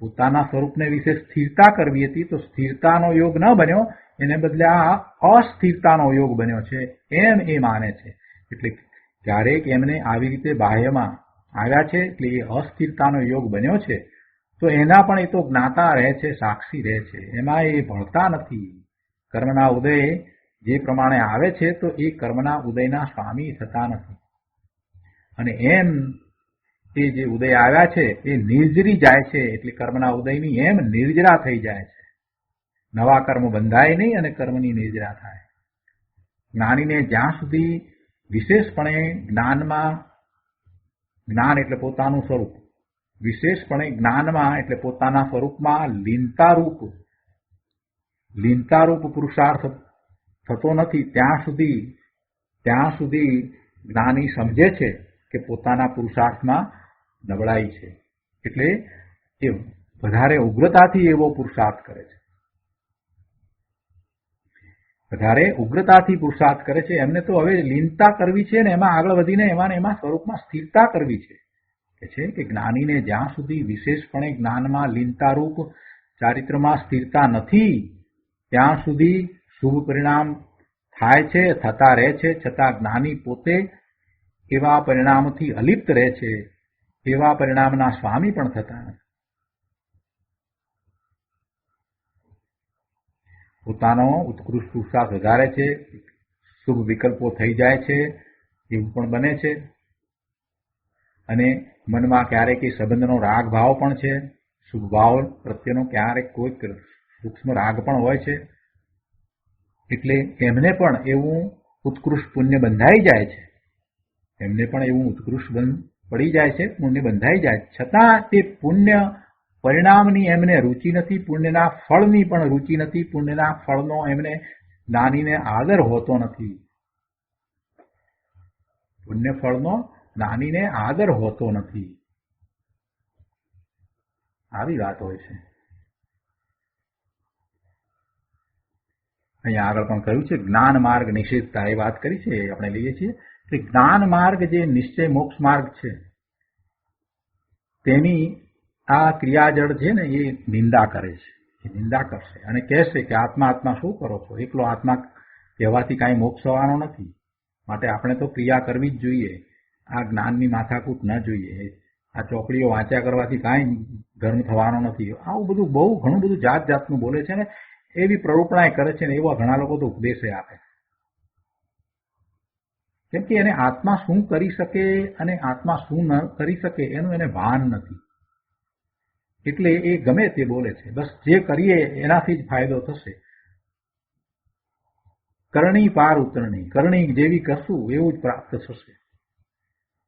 પોતાના સ્વરૂપને વિશે સ્થિરતા કરવી હતી તો સ્થિરતાનો યોગ ન બન્યો, એને બદલે આ અસ્થિરતાનો યોગ બન્યો છે એમ એ માને છે. એટલે ક્યારેક એમને આવી રીતે બાહ્યમાં આવ્યા છે એટલે એ અસ્થિરતાનો યોગ બન્યો છે તો એના પણ એ તો જ્ઞાતા રહે છે, સાક્ષી રહે છે, એમાં એ ભળતા નથી. કર્મના ઉદય જે પ્રમાણે આવે છે તો એ કર્મના ઉદયના સ્વામી થતા નથી. અને એમ એ જે ઉદય આવ્યા છે એ નિર્જરી જાય છે, એટલે કર્મના ઉદયની એમ નિર્જરા થઈ જાય છે. નવા કર્મ બંધાય નહીં અને કર્મની નિર્જરા થાય. જ્ઞાનીને જ્યાં સુધી વિશેષપણે જ્ઞાનમાં, જ્ઞાન એટલે પોતાનું સ્વરૂપ, વિશેષપણે જ્ઞાનમાં એટલે પોતાના સ્વરૂપમાં લીનતારૂપ પુરુષાર્થ થતો નથી ત્યાં સુધી જ્ઞાની સમજે છે કે પોતાના પુરુષાર્થમાં નબળાઈ છે. એટલે એ વધારે ઉગ્રતાથી એવો પુરુષાર્થ કરે છે, વધારે ઉગ્રતાથી પુરુષાર્થ કરે છે. એમને તો હવે લીનતા કરવી છે ને એમાં આગળ વધીને એમાં સ્વરૂપમાં સ્થિરતા કરવી છે. કે જ્ઞાનીને જ્યાં સુધી વિશેષપણે જ્ઞાનમાં લીનતારૂપ ચારિત્રમાં સ્થિરતા નથી ત્યાં સુધી શુભ પરિણામ થાય છે, થતા રહે છે, છતાં જ્ઞાની પોતે એવા પરિણામથી અલિપ્ત રહે છે, એવા પરિણામના સ્વામી પણ થતા નથી. પોતાનો ઉત્કૃષ્ટ પુરુષાર્થ વધારે છે, શુભ વિકલ્પો થઈ જાય છે, એવું પણ બને છે. અને મનમાં ક્યારેક એ સંબંધનો રાગ ભાવ પણ છે, શુભ ભાવ પ્રત્યેનો ક્યારેક કોઈક સૂક્ષ્મ રાગ પણ હોય છે. એટલે એમને પણ એવું ઉત્કૃષ્ટ પુણ્ય બંધાઈ જાય છે, એમને પણ એવું ઉત્કૃષ્ટ પડી જાય છે, પુણ્ય બંધાઈ જાય, છતાં તે પુણ્ય પરિણામની એમને રુચિ નથી, પુણ્યના ફળની પણ રુચિ નથી, પુણ્યના ફળનો એમને જ્ઞાનીને આદર હોતો નથી. પુણ્ય ફળનો જ્ઞાનીને આદર હોતો નથી. આવી વાત હોય છે. અહીંયા આગળ પણ કહ્યું છે જ્ઞાન માર્ગ નિષેધતા, એ વાત કરી છે આપણે લઈએ છીએ કે જ્ઞાન માર્ગ જે નિશ્ચય મોક્ષ માર્ગ છે તેની આ ક્રિયાજળ છે ને એ નિંદા કરે છે, એ નિંદા કરશે અને કહેશે કે આત્મા આત્મા શું કરો છો, એકલો આત્મા કહેવાથી કાંઈ મોક્ષ થવાનો નથી, માટે આપણે તો ક્રિયા કરવી જ જોઈએ. આ જ્ઞાનની માથાકૂટ ન જોઈએ. આ ચોપડીઓ વાંચ્યા કરવાથી કાંઈ ધર્મ થવાનો નથી. આવું બધું ઘણું બધું જાત જાતનું બોલે છે ને એવી પ્રરોપણાએ કરે છે ને એવા ઘણા લોકો તો ઉપદેશે આપે. કેમ કે એને આત્મા શું કરી શકે અને આત્મા શું ન કરી શકે એનું એને ભાન નથી. એટલે એ ગમે તે બોલે છે. બસ જે કરીએ એનાથી જ ફાયદો થશે. કરણી પાર ઉતરણી, કરણી જેવી કરશું એવું જ પ્રાપ્ત થશે.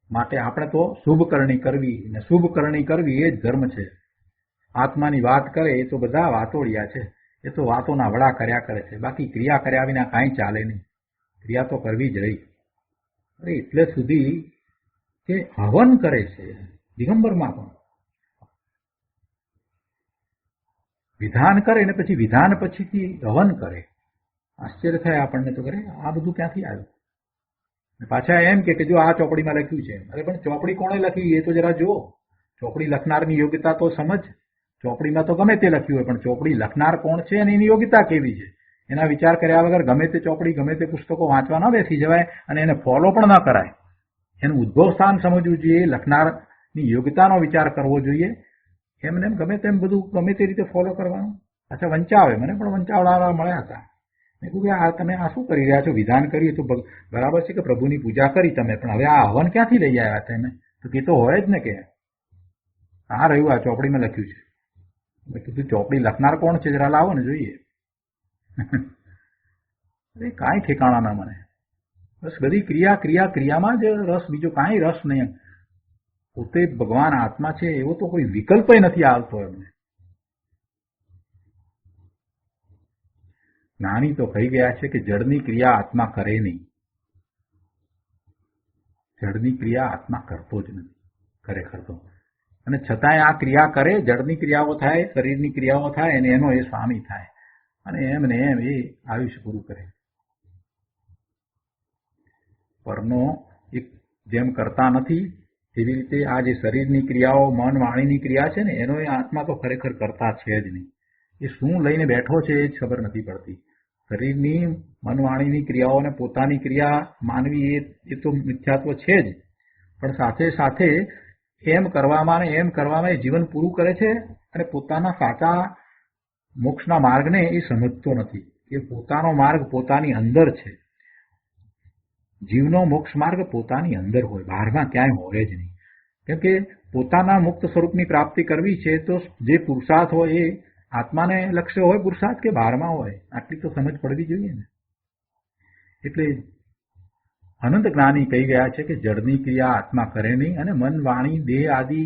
માટે આપણે તો શુભ કરણી કરવી ને શુભ કરણી કરવી એ જ ધર્મ છે. આત્માની વાત કરે એ તો બધા વાતોડિયા છે. એ તો વાતોના વડા કર્યા કરે છે. બાકી ક્રિયા કર્યા વિના કાંઈ ચાલે નહીં. ક્રિયા તો કરવી જ રહી. અરે એટલે સુધી કે હવન કરે છે દિગંબરમાં પણ. વિધાન કરે ને પછી વિધાન પછીથી હવન કરે. આશ્ચર્ય થાય આપણને તો કરે આ બધું ક્યાંથી આવ્યું. પાછા એમ કે જો આ ચોપડીમાં લખ્યું છે. અરે પણ ચોપડી કોણે લખી એ તો જરા જુઓ. ચોપડી લખનારની યોગ્યતા તો સમજ. ચોપડીમાં તો ગમે તે લખ્યું હોય પણ ચોપડી લખનાર કોણ છે અને એની યોગ્યતા કેવી છે એના વિચાર કર્યા વગર ગમે તે ચોપડી ગમે તે પુસ્તકો વાંચવા ન બેસી જવાય અને એને ફોલો પણ ન કરાય. એનું ઉદ્ભવ સ્થાન સમજવું જોઈએ. લખનારની યોગ્યતાનો વિચાર કરવો જોઈએ. એમને ગમે તેમ બધું ગમે તે રીતે ફોલો કરવાનું. અચ્છા વંચાવે. મને પણ વંચાવડાવવા મળ્યા હતા. મેં કહ્યું કે આ તમે આ શું કરી રહ્યા છો? વિધાન કર્યું તો બરાબર છે કે પ્રભુની પૂજા કરી તમે, પણ હવે આ હવન ક્યાંથી લઈ આવ્યા તમે? તો તે તો હોય જ ને કે આ રહ્યું આ ચોપડીમાં લખ્યું છે. મેં કીધું ચોપડી લખનાર કોણ છે જરા લાવો ને જોઈએ. એ કાંઈ ઠેકાણા ના મને. બસ બધી ક્રિયામાં જ રસ, બીજો કાંઈ રસ નહીં. પોતે ભગવાન આત્મા છે એવો તો કોઈ વિકલ્પ નથી આવતો એમને. જ્ઞાની તો કહી ગયા છે કે જળની ક્રિયા આત્મા કરે નહીં. જળની ક્રિયા આત્મા કરતો જ નથી ખરેખર તો. અને છતાંય આ ક્રિયા કરે, જળની ક્રિયાઓ થાય, શરીરની ક્રિયાઓ થાય અને એનો એ સ્વામી થાય અને એમને એમ એ આયુષ્ય પૂરું કરે. પરનો એક જેમ કરતા નથી એવી રીતે આ જે શરીરની ક્રિયાઓ, મન વાણીની ક્રિયા છે ને એનો એ આત્મા તો ખરેખર કરતા છે જ નહીં. એ શું લઈને બેઠો છે એ જ ખબર નથી પડતી. શરીરની મનવાણીની ક્રિયાઓને પોતાની ક્રિયા માનવી એ તો મિથ્યાત્વ છે જ, પણ સાથે સાથે એમ કરવામાં એ જીવન પૂરું કરે છે અને પોતાના સાચા મોક્ષના માર્ગને એ સમજતો નથી. એ પોતાનો માર્ગ પોતાની અંદર છે. જીવનો મોક્ષ માર્ગ પોતાની અંદર હોય, બહારમાં ક્યાંય હોય જ નહીં. કેમ કે પોતાના મુક્ત સ્વરૂપની પ્રાપ્તિ કરવી છે તો જે પુરુષાર્થ હોય એ આત્માને લક્ષ્ય હોય પુરુષાર્થ કે બહારમાં હોય, આટલી તો સમજ પડવી જોઈએ ને. એટલે અનંત જ્ઞાની કહી ગયા છે કે જળની ક્રિયા આત્મા કરે નહીં અને મન, વાણી, દેહ આદિ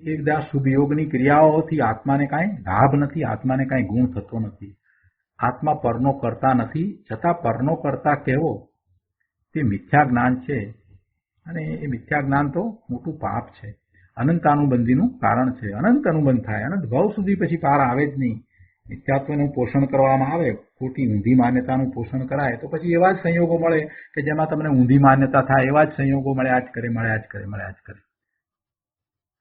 એ બધા શુભ યોગની ક્રિયાઓથી આત્માને કાંઈ લાભ નથી, આત્માને કાંઈ ગુણ થતો નથી. આત્મા પરનો કરતા નથી, છતાં પરનો કરતા કહેવો તે મિથ્યા જ્ઞાન છે અને એ મિથ્યા જ્ઞાન તો મોટું પાપ છે. અનંત અનુબંધીનું કારણ છે. અનંત અનુબંધ થાય, અનંત ભાવ સુધી પછી પાર આવે જ નહીં. મિથ્યાત્વનું પોષણ કરવામાં આવે, ખોટી ઊંધી માન્યતાનું પોષણ કરાય તો પછી એવા જ સંયોગો મળે કે જેમાં તમને ઊંધી માન્યતા થાય. એવા જ સંયોગો મળ્યા જ કરે.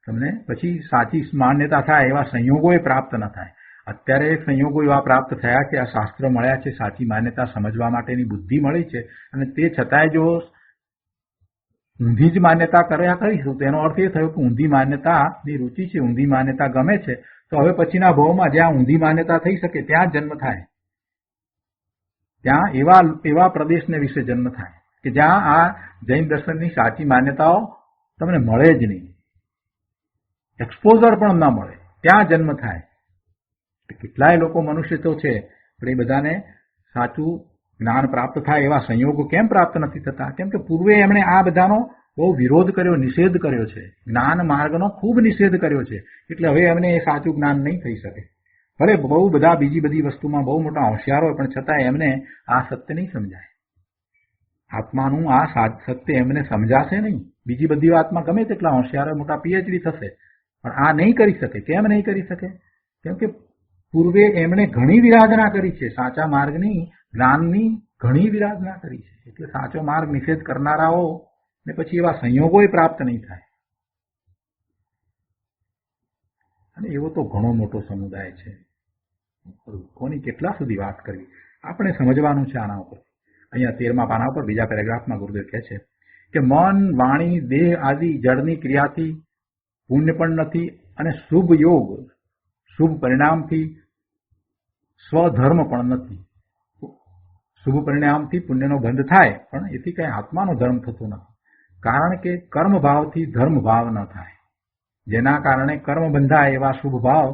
તમને પછી સાચી માન્યતા થાય એવા સંયોગો એ પ્રાપ્ત ન થાય. અત્યારે સંયોગો એવા પ્રાપ્ત થયા કે આ શાસ્ત્ર મળ્યા છે, સાચી માન્યતા સમજવા માટેની બુદ્ધિ મળી છે અને તે છતાંય જો ઊંધી જ માન્યતા કર્યા કરીશું તો એનો અર્થ એ થયો કે ઊંધી માન્યતાની રુચિ છે, ઊંધી માન્યતા ગમે છે, તો હવે પછીના ભાવમાં જ્યાં ઊંધી માન્યતા થઈ શકે ત્યાં જન્મ થાય. ત્યાં એવા પ્રદેશને વિશે જન્મ થાય કે જ્યાં આ જૈન દર્શનની સાચી માન્યતાઓ તમને મળે જ નહીં, એક્સપોઝર પણ ન મળે, ત્યાં જન્મ થાય. કેટલાય લોકો મનુષ્ય તો છે પણ એ બધાને સાચું જ્ઞાન પ્રાપ્ત થાય એવા સંયોગો કેમ પ્રાપ્ત નથી થતા? કેમ કે પૂર્વે એમણે આ બધાનો બહુ વિરોધ કર્યો, નિષેધ કર્યો છે. જ્ઞાન માર્ગનો ખૂબ નિષેધ કર્યો છે. એટલે હવે એમને એ સાચું જ્ઞાન નહીં થઈ શકે. ભલે બહુ બધા બીજી બધી વસ્તુમાં બહુ મોટા હોશિયાર હોય પણ છતાં એમને આ સત્ય નહીં સમજાય. આત્માનું આ સત્ય એમને સમજાશે નહીં. બીજી બધી વાતમાં ગમે તેટલા હોશિયાર હોય, મોટા પીએચડી થશે, પણ આ નહીં કરી શકે. કેમ નહીં કરી શકે? કેમ કે પૂર્વે એમણે ઘણી વિરાધના કરી છે, સાચા માર્ગની, જ્ઞાનની ઘણી વિરાધના કરી છે. એટલે સાચો માર્ગ નિષેધ કરનારાઓ ને પછી એવા સંયોગો પ્રાપ્ત નહીં થાય. અને એવો તો ઘણો મોટો સમુદાય છે. કોની કેટલા સુધી વાત કરવી? આપણે સમજવાનું છે આના ઉપર. અહીંયા 13મા પાના ઉપર બીજા પેરેગ્રાફમાં ગુરુદેવ કહે છે કે મન, વાણી, દેહ આદિ જળની ક્રિયાથી પુણ્ય પણ નથી અને શુભ યોગ, શુભ પરિણામથી સ્વધર્મ પણ નથી. શુભ પરિણામથી પુણ્યનો બંધ થાય પણ એથી કઈ આત્માનો ધર્મ થતો નથી. કારણ કે કર્મ ભાવથી ધર્મ ભાવ ન થાય. જેના કારણે કર્મ બંધાય એવા શુભ ભાવ,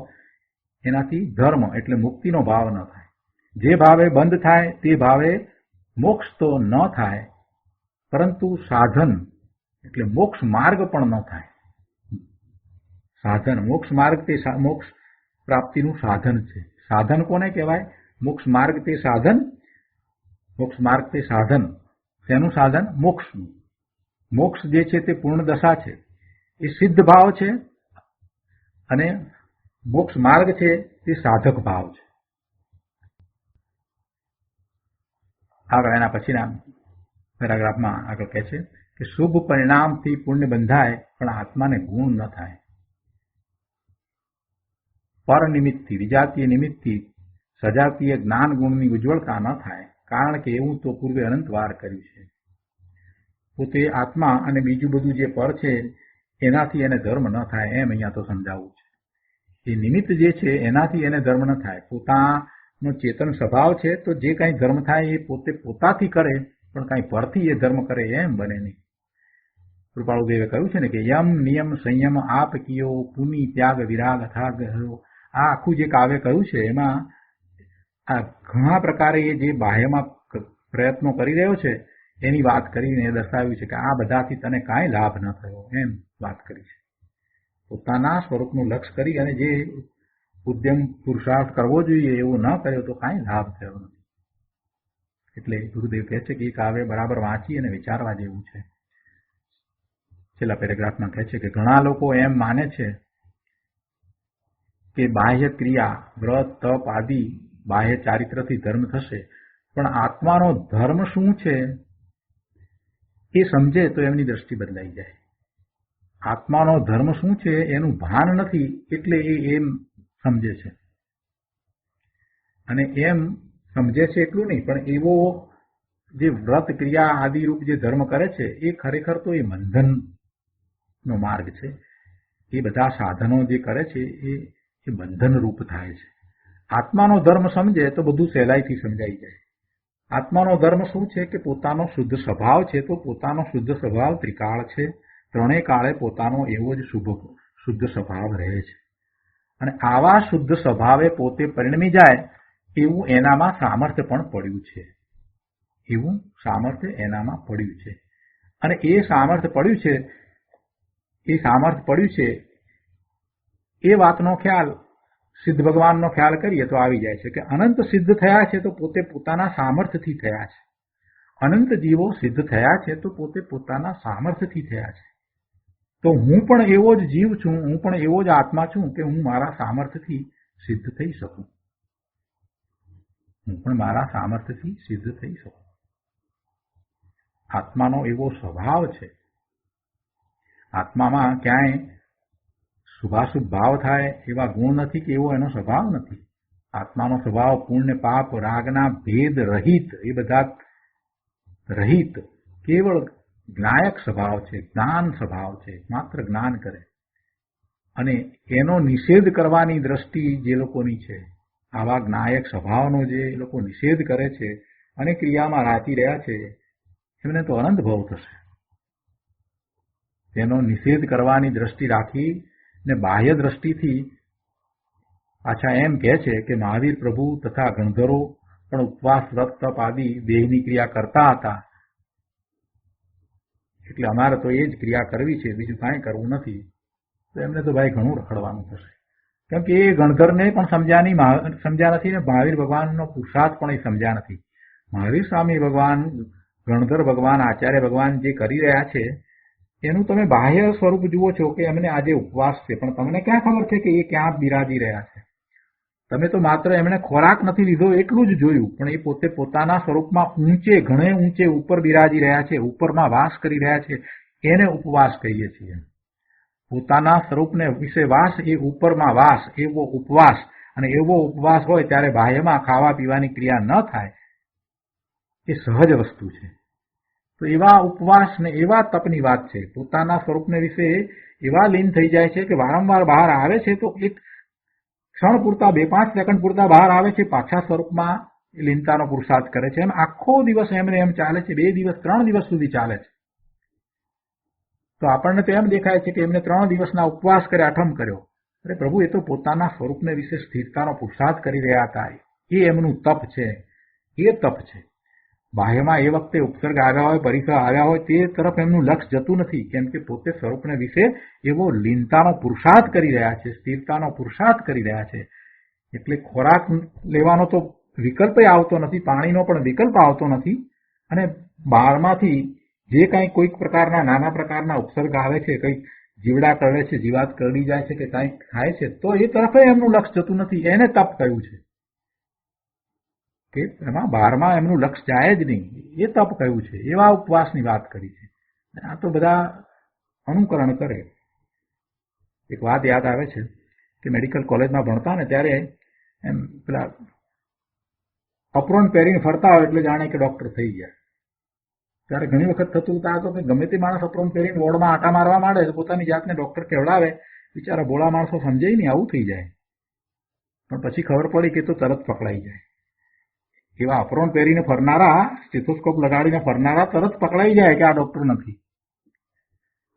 એનાથી ધર્મ એટલે મુક્તિનો ભાવ ન થાય. જે ભાવે બંધ થાય તે ભાવે મોક્ષ તો ન થાય, પરંતુ સાધન એટલે મોક્ષ માર્ગ પણ ન થાય. સાધન, મોક્ષ માર્ગ તે મોક્ષ પ્રાપ્તિનું સાધન છે. સાધન કોને કહેવાય? મોક્ષ માર્ગ તે સાધન. મોક્ષ માર્ગ તે સાધન. તેનું સાધન મોક્ષનું. મોક્ષ જે છે તે પૂર્ણ દશા છે, એ સિદ્ધ ભાવ છે, અને મોક્ષ માર્ગ છે તે સાધક ભાવ છે. આગળ એના પછીના પેરાગ્રાફમાં આગળ કહે છે કે શુભ પરિણામથી પુણ્ય બંધાય પણ આત્માને ગુણ ન થાય. પર નિમિત્તથી, વિજાતીય નિમિત્તથી સજાતીય જ્ઞાન ગુણની ઉજ્જવળતા ન થાય. કારણ કે એવું તો પૂર્વે અનંત વાર કર્યું છે. પોતે આત્મા અને બીજું બધું જે પર છે એનાથી એને ધર્મ ન થાય, એમ અહીંયા તો સમજાવવું છે. એ નિમિત્ત જે છે એનાથી એને ધર્મ ન થાય. પોતાનો ચેતન સ્વભાવ છે તો જે કાંઈ ધર્મ થાય એ પોતે પોતાથી કરે, પણ કાંઈ પરથી એ ધર્મ કરે એમ બને નહીં. કૃપાળુદેવે કહ્યું છે ને કે યમ નિયમ સંયમ આપ કિયો પુનિ ત્યાગ વિરાગ અથાગ. આ આખું જે કાવ્ય કહ્યું છે એમાં આ ઘણા પ્રકારે એ જે બાહ્યમાં પ્રયત્નો કરી રહ્યો છે એની વાત કરીને દર્શાવ્યું છે કે આ બધાથી તને કાંઈ લાભ ન થયો, એમ વાત કરી છે. પોતાના સ્વરૂપનું લક્ષ્ય કરી અને જે ઉદ્યમ પુરુષાર્થ કરવો જોઈએ એવો ન કર્યો તો કાંઈ લાભ થયો નથી. એટલે ગુરુદેવ કહે છે કે એ કાવ્ય બરાબર વાંચી અને વિચારવા જેવું છે. છેલ્લા પેરેગ્રાફમાં કહે છે કે ઘણા લોકો એમ માને છે કે બાહ્ય ક્રિયા, વ્રત, તપ આદિ બાહ્ય ચારિત્રથી ધર્મ થશે, પણ આત્માનો ધર્મ શું છે એ સમજે તો એમની દ્રષ્ટિ બદલાઈ જાય. આત્માનો ધર્મ શું છે એનું ભાન નથી, એટલે એ એમ સમજે છે. અને એમ સમજે છે એટલું નહીં, પણ એવો જે વ્રત ક્રિયા આદિ રૂપ જે ધર્મ કરે છે એ ખરેખર તો એ બંધનનો માર્ગ છે. એ બધા સાધનો જે કરે છે એ બંધન રૂપ થાય છે. આત્માનો ધર્મ સમજે તો બધું સહેલાઈથી સમજાઈ જાય. આત્માનો ધર્મ શું છે કે પોતાનો શુદ્ધ સ્વભાવ છે, તો પોતાનો શુદ્ધ સ્વભાવ ત્રિકાળ છે. ત્રણેય કાળે પોતાનો એવો જ શુદ્ધ સ્વભાવ રહે છે. અને આવા શુદ્ધ સ્વભાવે પોતે પરિણમી જાય એવું એનામાં સામર્થ્ય પણ પડ્યું છે. એવું સામર્થ્ય એનામાં પડ્યું છે. અને એ સામર્થ્ય પડ્યું છે એ વાતનો ખ્યાલ સિદ્ધ ભગવાનનો ખ્યાલ કરીએ તો આવી જાય છે કે અનંત સિદ્ધ થયા છે તો પોતે પોતાના સામર્થ્યથી થયા છે. અનંત જીવો સિદ્ધ થયા છે તો પોતે પોતાના સામર્થ્યથી થયા છે. તો હું પણ એવો જ જીવ છું, હું પણ એવો જ આત્મા છું કે હું મારા સામર્થ્યથી સિદ્ધ થઈ શકું. હું પણ મારા સામર્થ્યથી સિદ્ધ થઈ શકું. આત્માનો એવો સ્વભાવ છે. આત્મામાં ક્યાંય શુભાશુભ ભાવ થાય એવા ગુણ નથી કે એવો એનો સ્વભાવ નથી. આત્માનો સ્વભાવ પુણ્ય પાપ રાગના ભેદ રહિત, એ બધા રહિત કેવળ જ્ઞાયક સ્વભાવ છે, જ્ઞાન સ્વભાવ છે. માત્ર જ્ઞાન કરે અને એનો નિષેધ કરવાની દ્રષ્ટિ જે લોકોની છે, આવા જ્ઞાયક સ્વભાવનો જે લોકો નિષેધ કરે છે અને ક્રિયામાં રાચી રહ્યા છે એમને તો અનંત ભવ થશે. તેનો નિષેધ કરવાની દ્રષ્ટિ રાખી ને બાહ્ય દ્રષ્ટિથી પાછા એમ કહે છે કે મહાવીર પ્રભુ તથા ગણધરો પણ ઉપવાસ, વ્રત, તપ આદિ દેહની ક્રિયા કરતા હતા, એટલે અમારે તો એ જ ક્રિયા કરવી છે, બીજું કાંઈ કરવું નથી. તો એમને તો ભાઈ ઘણું રખડવાનું થશે. કેમ કે એ ગણધરને પણ સમજ્યા નથી ને મહાવીર ભગવાનનો પુરુષાર્થ પણ એ સમજ્યા નથી. મહાવીર સ્વામી ભગવાન, ગણધર ભગવાન, આચાર્ય ભગવાન જે કરી રહ્યા છે એનું તમે બાહ્ય સ્વરૂપ જુઓ છો કે એમને આજે ઉપવાસ છે, પણ તમને ક્યાં ખબર છે કે એ ક્યાં બિરાજી રહ્યા છે? તમે તો માત્ર એમણે ખોરાક નથી લીધો એટલું જ જોયું, પણ એ પોતે પોતાના સ્વરૂપમાં ઊંચે, ઘણે ઊંચે ઉપર બિરાજી રહ્યા છે, ઉપરમાં વાસ કરી રહ્યા છે. એને ઉપવાસ કહીએ છીએ. પોતાના સ્વરૂપને વિશે વાસ, એ ઉપરમાં વાસ, એવો ઉપવાસ. અને એવો ઉપવાસ હોય ત્યારે બાહ્યમાં ખાવા પીવાની ક્રિયા ન થાય એ સહજ વસ્તુ છે. તો એવા ઉપવાસ ને એવા તપની વાત છે. પોતાના સ્વરૂપને વિશે એવા લીન થઈ જાય છે કે વારંવાર બહાર આવે છે તો એક ક્ષણ પૂરતા 2-5 સેકન્ડ પૂરતા બહાર આવે છે, પાછા સ્વરૂપમાં લીનતાનો પુરુષાર્થ કરે છે. એમ આખો દિવસ એમને એમ ચાલે છે, 2 દિવસ 3 દિવસ સુધી ચાલે છે. તો આપણને તો એમ દેખાય છે કે એમને 3 દિવસના ઉપવાસ કર્યા, અઠમ કર્યો. અરે પ્રભુ, એ તો પોતાના સ્વરૂપને વિશે સ્થિરતાનો પુરુષાર્થ કરી રહ્યા હતા. એ એમનું તપ છે, એ તપ છે. બાહ્યમાં એ વખતે ઉપસર્ગ આવ્યા હોય, પરિસર આવ્યા હોય, તે તરફ એમનું લક્ષ જતું નથી, કેમ કે પોતે સ્વરૂપને વિશે એવો લીનતાનો પુરુષાર્થ કરી રહ્યા છે, સ્થિરતાનો પુરુષાર્થ કરી રહ્યા છે. એટલે ખોરાક લેવાનો તો વિકલ્પ આવતો નથી, પાણીનો પણ વિકલ્પ આવતો નથી. અને બહારમાંથી જે કાંઈ કોઈક પ્રકારના નાના પ્રકારના ઉપસર્ગ આવે છે, કંઈક જીવડા કરડે છે, જીવાત કરડી જાય છે કે કાંઈક થાય છે, તો એ તરફે એમનું લક્ષ જતું નથી. એને તપ કહ્યું છે કે એમાં બહારમાં એમનું લક્ષ જાય જ નહીં, એ તપ કહ્યું છે. એવા ઉપવાસની વાત કરી છે. આ તો બધા અનુકરણ કરે. એક વાત યાદ આવે છે કે મેડિકલ કોલેજમાં ભણતા ને ત્યારે એમ પેલા અપ્રોન પહેરીને ફરતા હોય એટલે જાણે કે ડોક્ટર થઈ ગયા. ત્યારે ઘણી વખત થતું હતું કે ગમે તે માણસ અપ્રોન પહેરીને વોર્ડમાં આટા મારવા માંડે તો પોતાની જાતને ડોક્ટર કહેવડાવે. બિચારા ભોળા માણસો સમજે નહીં, આવું થઈ જાય. પણ પછી ખબર પડી કે તો તરત પકડાઈ જાય. એવા અપ્રોન પહેરીને ફરનારા, સ્ટેથોસ્કોપ લગાડીને ફરનારા તરત પકડાઈ જાય કે આ ડોક્ટર નથી.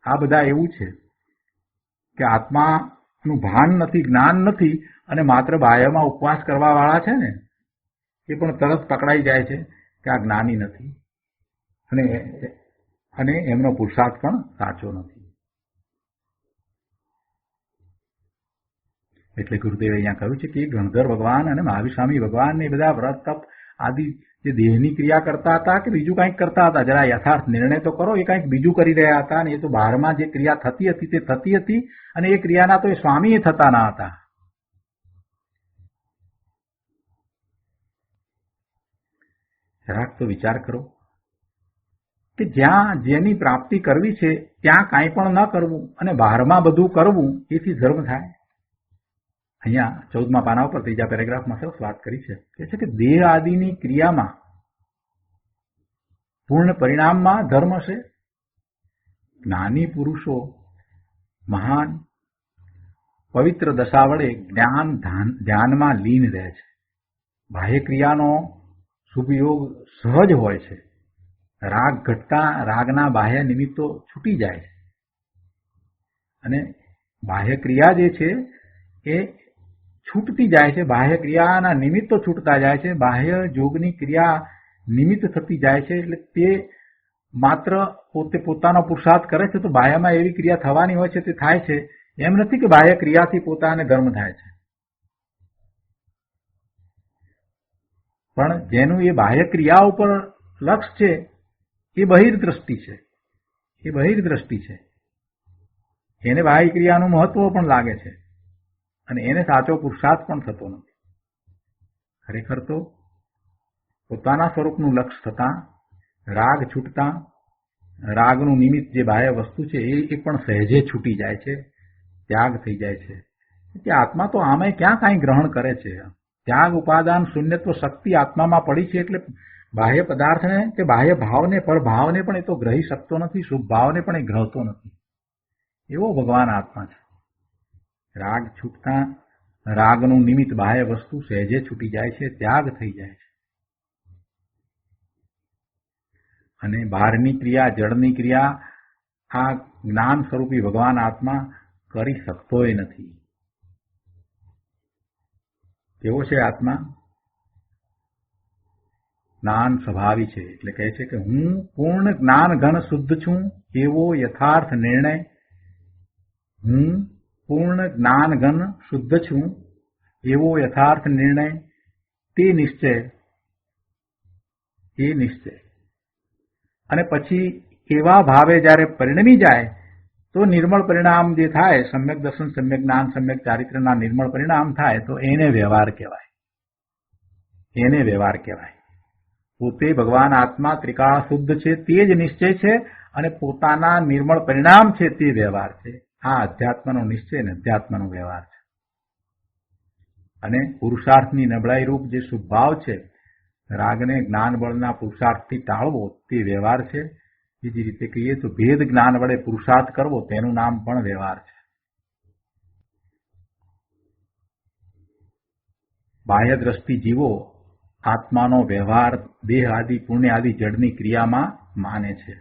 આ બધા એવું છે કે આત્માનું ભાન નથી, જ્ઞાન નથી, અને માત્ર બાહ્યમાં ઉપવાસ કરવા વાળા છે ને એ પણ તરત પકડાઈ જાય છે કે આ જ્ઞાની નથી અને એમનો પુરુષાર્થ પણ સાચો નથી. એટલે ગુરુદેવે અહીંયા કહ્યું છે કે ગણધર ભગવાન અને મહાવીર સ્વામી ભગવાન ને બધા વ્રત તપ આદિ જે દેહની ક્રિયા કરતા હતા કે બીજું કંઈક કરતા હતા, જરા યથાર્થ નિર્ણય તો કરો. એ કંઈક બીજું કરી રહ્યા હતા અને એ તો બહારમાં જે ક્રિયા થતી હતી તે થતી હતી, અને એ ક્રિયાના તો એ સ્વામી થતા ના હતા. જરાક તો વિચાર કરો કે જ્યાં જેની પ્રાપ્તિ કરવી છે ત્યાં કાંઈ પણ ન કરવું અને બહારમાં બધું કરવું, એથી ધર્મ થાય. અહીંયા 14મા પાના ઉપર 3જા પેરેગ્રાફમાં સરસ વાત કરી છે. કે છે કે દેહ આદિની ક્રિયામાં પૂર્ણ પરિણામમાં ધર્મ છે. જ્ઞાની પુરુષો મહાન પવિત્ર દશા વડે જ્ઞાન ધ્યાનમાં લીન રહે છે. બાહ્ય ક્રિયાનો શુભ યોગ સહજ હોય છે. રાગ ઘટતા રાગના બાહ્ય નિમિત્તો છૂટી જાય છે અને બાહ્ય ક્રિયા જે છે એ છૂટતી જાય છે. બાહ્ય ક્રિયાના નિમિત્તો છૂટતા જાય છે. બાહ્ય યોગની ક્રિયા નિમિત્ત થતી જાય છે. એટલે તે માત્ર પોતે પોતાનો પુરુષાર્થ કરે છે તો બાહ્યમાં એવી ક્રિયા થવાની હોય છે તે થાય છે. એમ નથી કે બાહ્ય ક્રિયાથી પોતાને ધર્મ થાય છે. પણ જેનું એ બાહ્ય ક્રિયા ઉપર લક્ષ છે એ બહિર્દ્રષ્ટિ છે. એ બહિર્દ્રષ્ટિ છે. એને બાહ્ય ક્રિયાનું મહત્વ પણ લાગે છે અને એને સાચો પુરુષાર્થ પણ થતો નથી. ખરેખર તો પોતાના સ્વરૂપનું લક્ષ થતા, રાગ છૂટતા, રાગનું નિમિત્ત જે બાહ્ય વસ્તુ છે એ પણ સહેજે છૂટી જાય છે, ત્યાગ થઈ જાય છે. કે આત્મા તો આમે ક્યાં કાંઈ ગ્રહણ કરે છે. ત્યાગ ઉપાદાન શૂન્યત્વ શક્તિ આત્મામાં પડી છે. એટલે બાહ્ય પદાર્થને કે બાહ્ય ભાવને, પરભાવને પણ એ તો ગ્રહી શકતો નથી, શુભ ભાવને પણ એ ગ્રહતો નથી. એવો ભગવાન આત્મા છે. રાગ છૂટતા રાગનું નિમિત્ત બાહ્ય વસ્તુ સહેજે છૂટી જાય છે, ત્યાગ થઈ જાય છે અને બહારની ક્રિયા, જળની ક્રિયા આ જ્ઞાન સ્વરૂપી ભગવાન આત્મા કરી શકતોય નથી. કેવો છે આત્મા? જ્ઞાન સ્વભાવી છે. એટલે કહે છે કે હું પૂર્ણ જ્ઞાન ઘન શુદ્ધ છું એવો યથાર્થ નિર્ણય. હું પૂર્ણ જ્ઞાન ઘન શુદ્ધ છું એવો યથાર્થ નિર્ણય, તે નિશ્ચય, એ નિશ્ચય. અને પછી એવા ભાવે જ્યારે પરિણમી જાય તો નિર્મળ પરિણામ જે થાય, સમ્યક દર્શન, સમ્યક જ્ઞાન, સમ્યક ચારિત્રના નિર્મળ પરિણામ થાય તો એને વ્યવહાર કહેવાય. એને વ્યવહાર કહેવાય. પોતે ભગવાન આત્મા ત્રિકાળ શુદ્ધ છે તે જ નિશ્ચય છે અને પોતાના નિર્મળ પરિણામ છે તે વ્યવહાર છે. આ અધ્યાત્મનો નિશ્ચય અને અધ્યાત્મનો વ્યવહાર છે. અને પુરુષાર્થની નબળાઈ રૂપ જે શુભભાવ છે, રાગને જ્ઞાન બળના પુરુષાર્થથી ટાળવો, તે વ્યવહાર છે. બીજી રીતે કહીએ તો ભેદ જ્ઞાન વડે પુરુષાર્થ કરવો તેનું નામ પણ વ્યવહાર છે. બાહ્ય દ્રષ્ટિ જીવો આત્માનો વ્યવહાર દેહ આદિ પુણ્ય આદિ જડની ક્રિયામાં માને છે.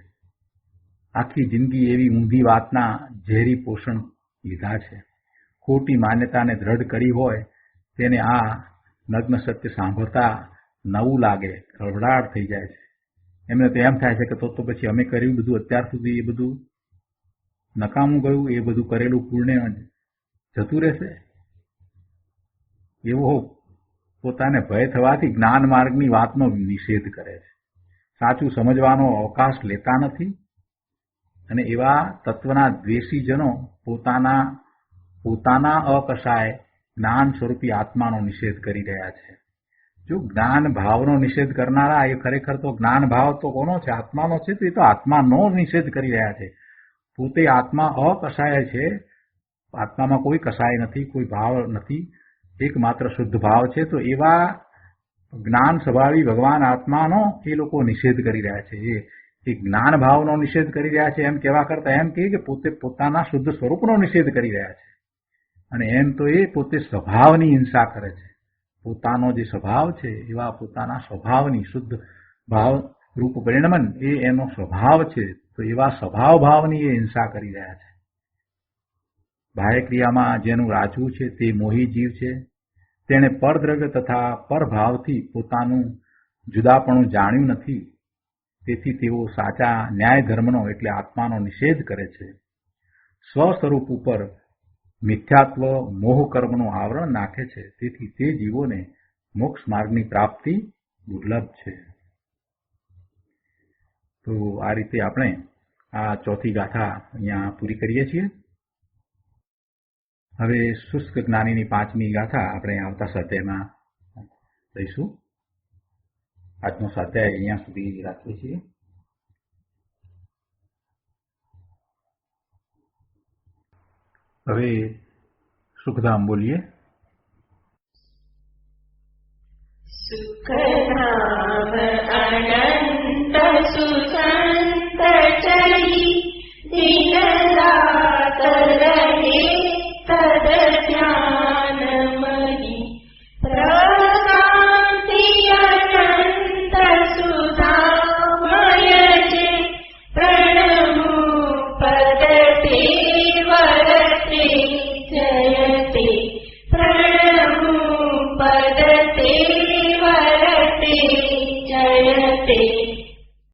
આખી જિંદગી એવી ઊંધી વાતના ઝેરી પોષણ લીધા છે. ખોટી માન્યતાને દ્રઢ કરી હોય તેને આ નગ્ન સત્ય સાંભળતા નવું લાગે, ખળભળાટ થઈ જાય છે. એમને તો એમ થાય છે કે તો પછી અમે કર્યું બધું અત્યાર સુધી એ બધું નકામું ગયું, એ બધું કરેલું પુણ્ય જતું રહેશે. એવો પોતાને ભય થવાથી જ્ઞાન માર્ગની વાતનો નિષેધ કરે છે. સાચું સમજવાનો અવકાશ લેતા નથી અને એવા તત્વના દ્વેષીજનો પોતાના અકશાય જ્ઞાન સ્વરૂપી આત્માનો નિષેધ કરી રહ્યા છે. જો જ્ઞાન ભાવનો નિષેધ કરનારા એ ખરેખર તો જ્ઞાન ભાવ તો કોનો છે? આત્માનો છે. તો એ તો આત્માનો નિષેધ કરી રહ્યા છે. પોતે આત્મા અકશાય છે. આત્મામાં કોઈ કશાય નથી, કોઈ ભાવ નથી, એકમાત્ર શુદ્ધ ભાવ છે. તો એવા જ્ઞાન સ્વભાવી ભગવાન આત્માનો એ લોકો નિષેધ કરી રહ્યા છે. એ જ્ઞાન ભાવનો નિષેધ કરી રહ્યા છે એમ કહેવા કરતા એમ કે પોતે પોતાના શુદ્ધ સ્વરૂપનો નિષેધ કરી રહ્યા છે. અને એમ તો એ પોતે સ્વભાવની હિંસા કરે છે. પોતાનો જે સ્વભાવ છે એવા પોતાના સ્વભાવની શુદ્ધ ભાવ રૂપ પરિણમન એ એનો સ્વભાવ છે. તો એવા સ્વભાવ ભાવની એ હિંસા કરી રહ્યા છે. બાહ્ય ક્રિયામાં જેનું રાજવું છે તે મોહી જીવ છે. તેણે પરદ્રવ્ય તથા પરભાવથી પોતાનું જુદાપણું જાણ્યું નથી. તેથી તેઓ સાચા ન્યાય ધર્મનો એટલે આત્માનો નિષેધ કરે છે. સ્વ સ્વરૂપ ઉપર મિથ્યાત્વ મોહ કર્મનું આવરણ નાખે છે. તેથી તે જીવોને મોક્ષ માર્ગની પ્રાપ્તિ દુર્લભ છે. તો આ રીતે આપણે આ ચોથી ગાથા અહીંયા પૂરી કરીએ છીએ. હવે શુષ્ક જ્ઞાનીની પાંચમી ગાથા આપણે આવતા સ્વાધ્યાયમાં લઈશું. આજનો સ્વાધ્યાય અહીંયા સુધી રાખીએ છીએ. હવે સુખધામ બોલીએ. સુખધામ અનંત સુસંત ચરી દિન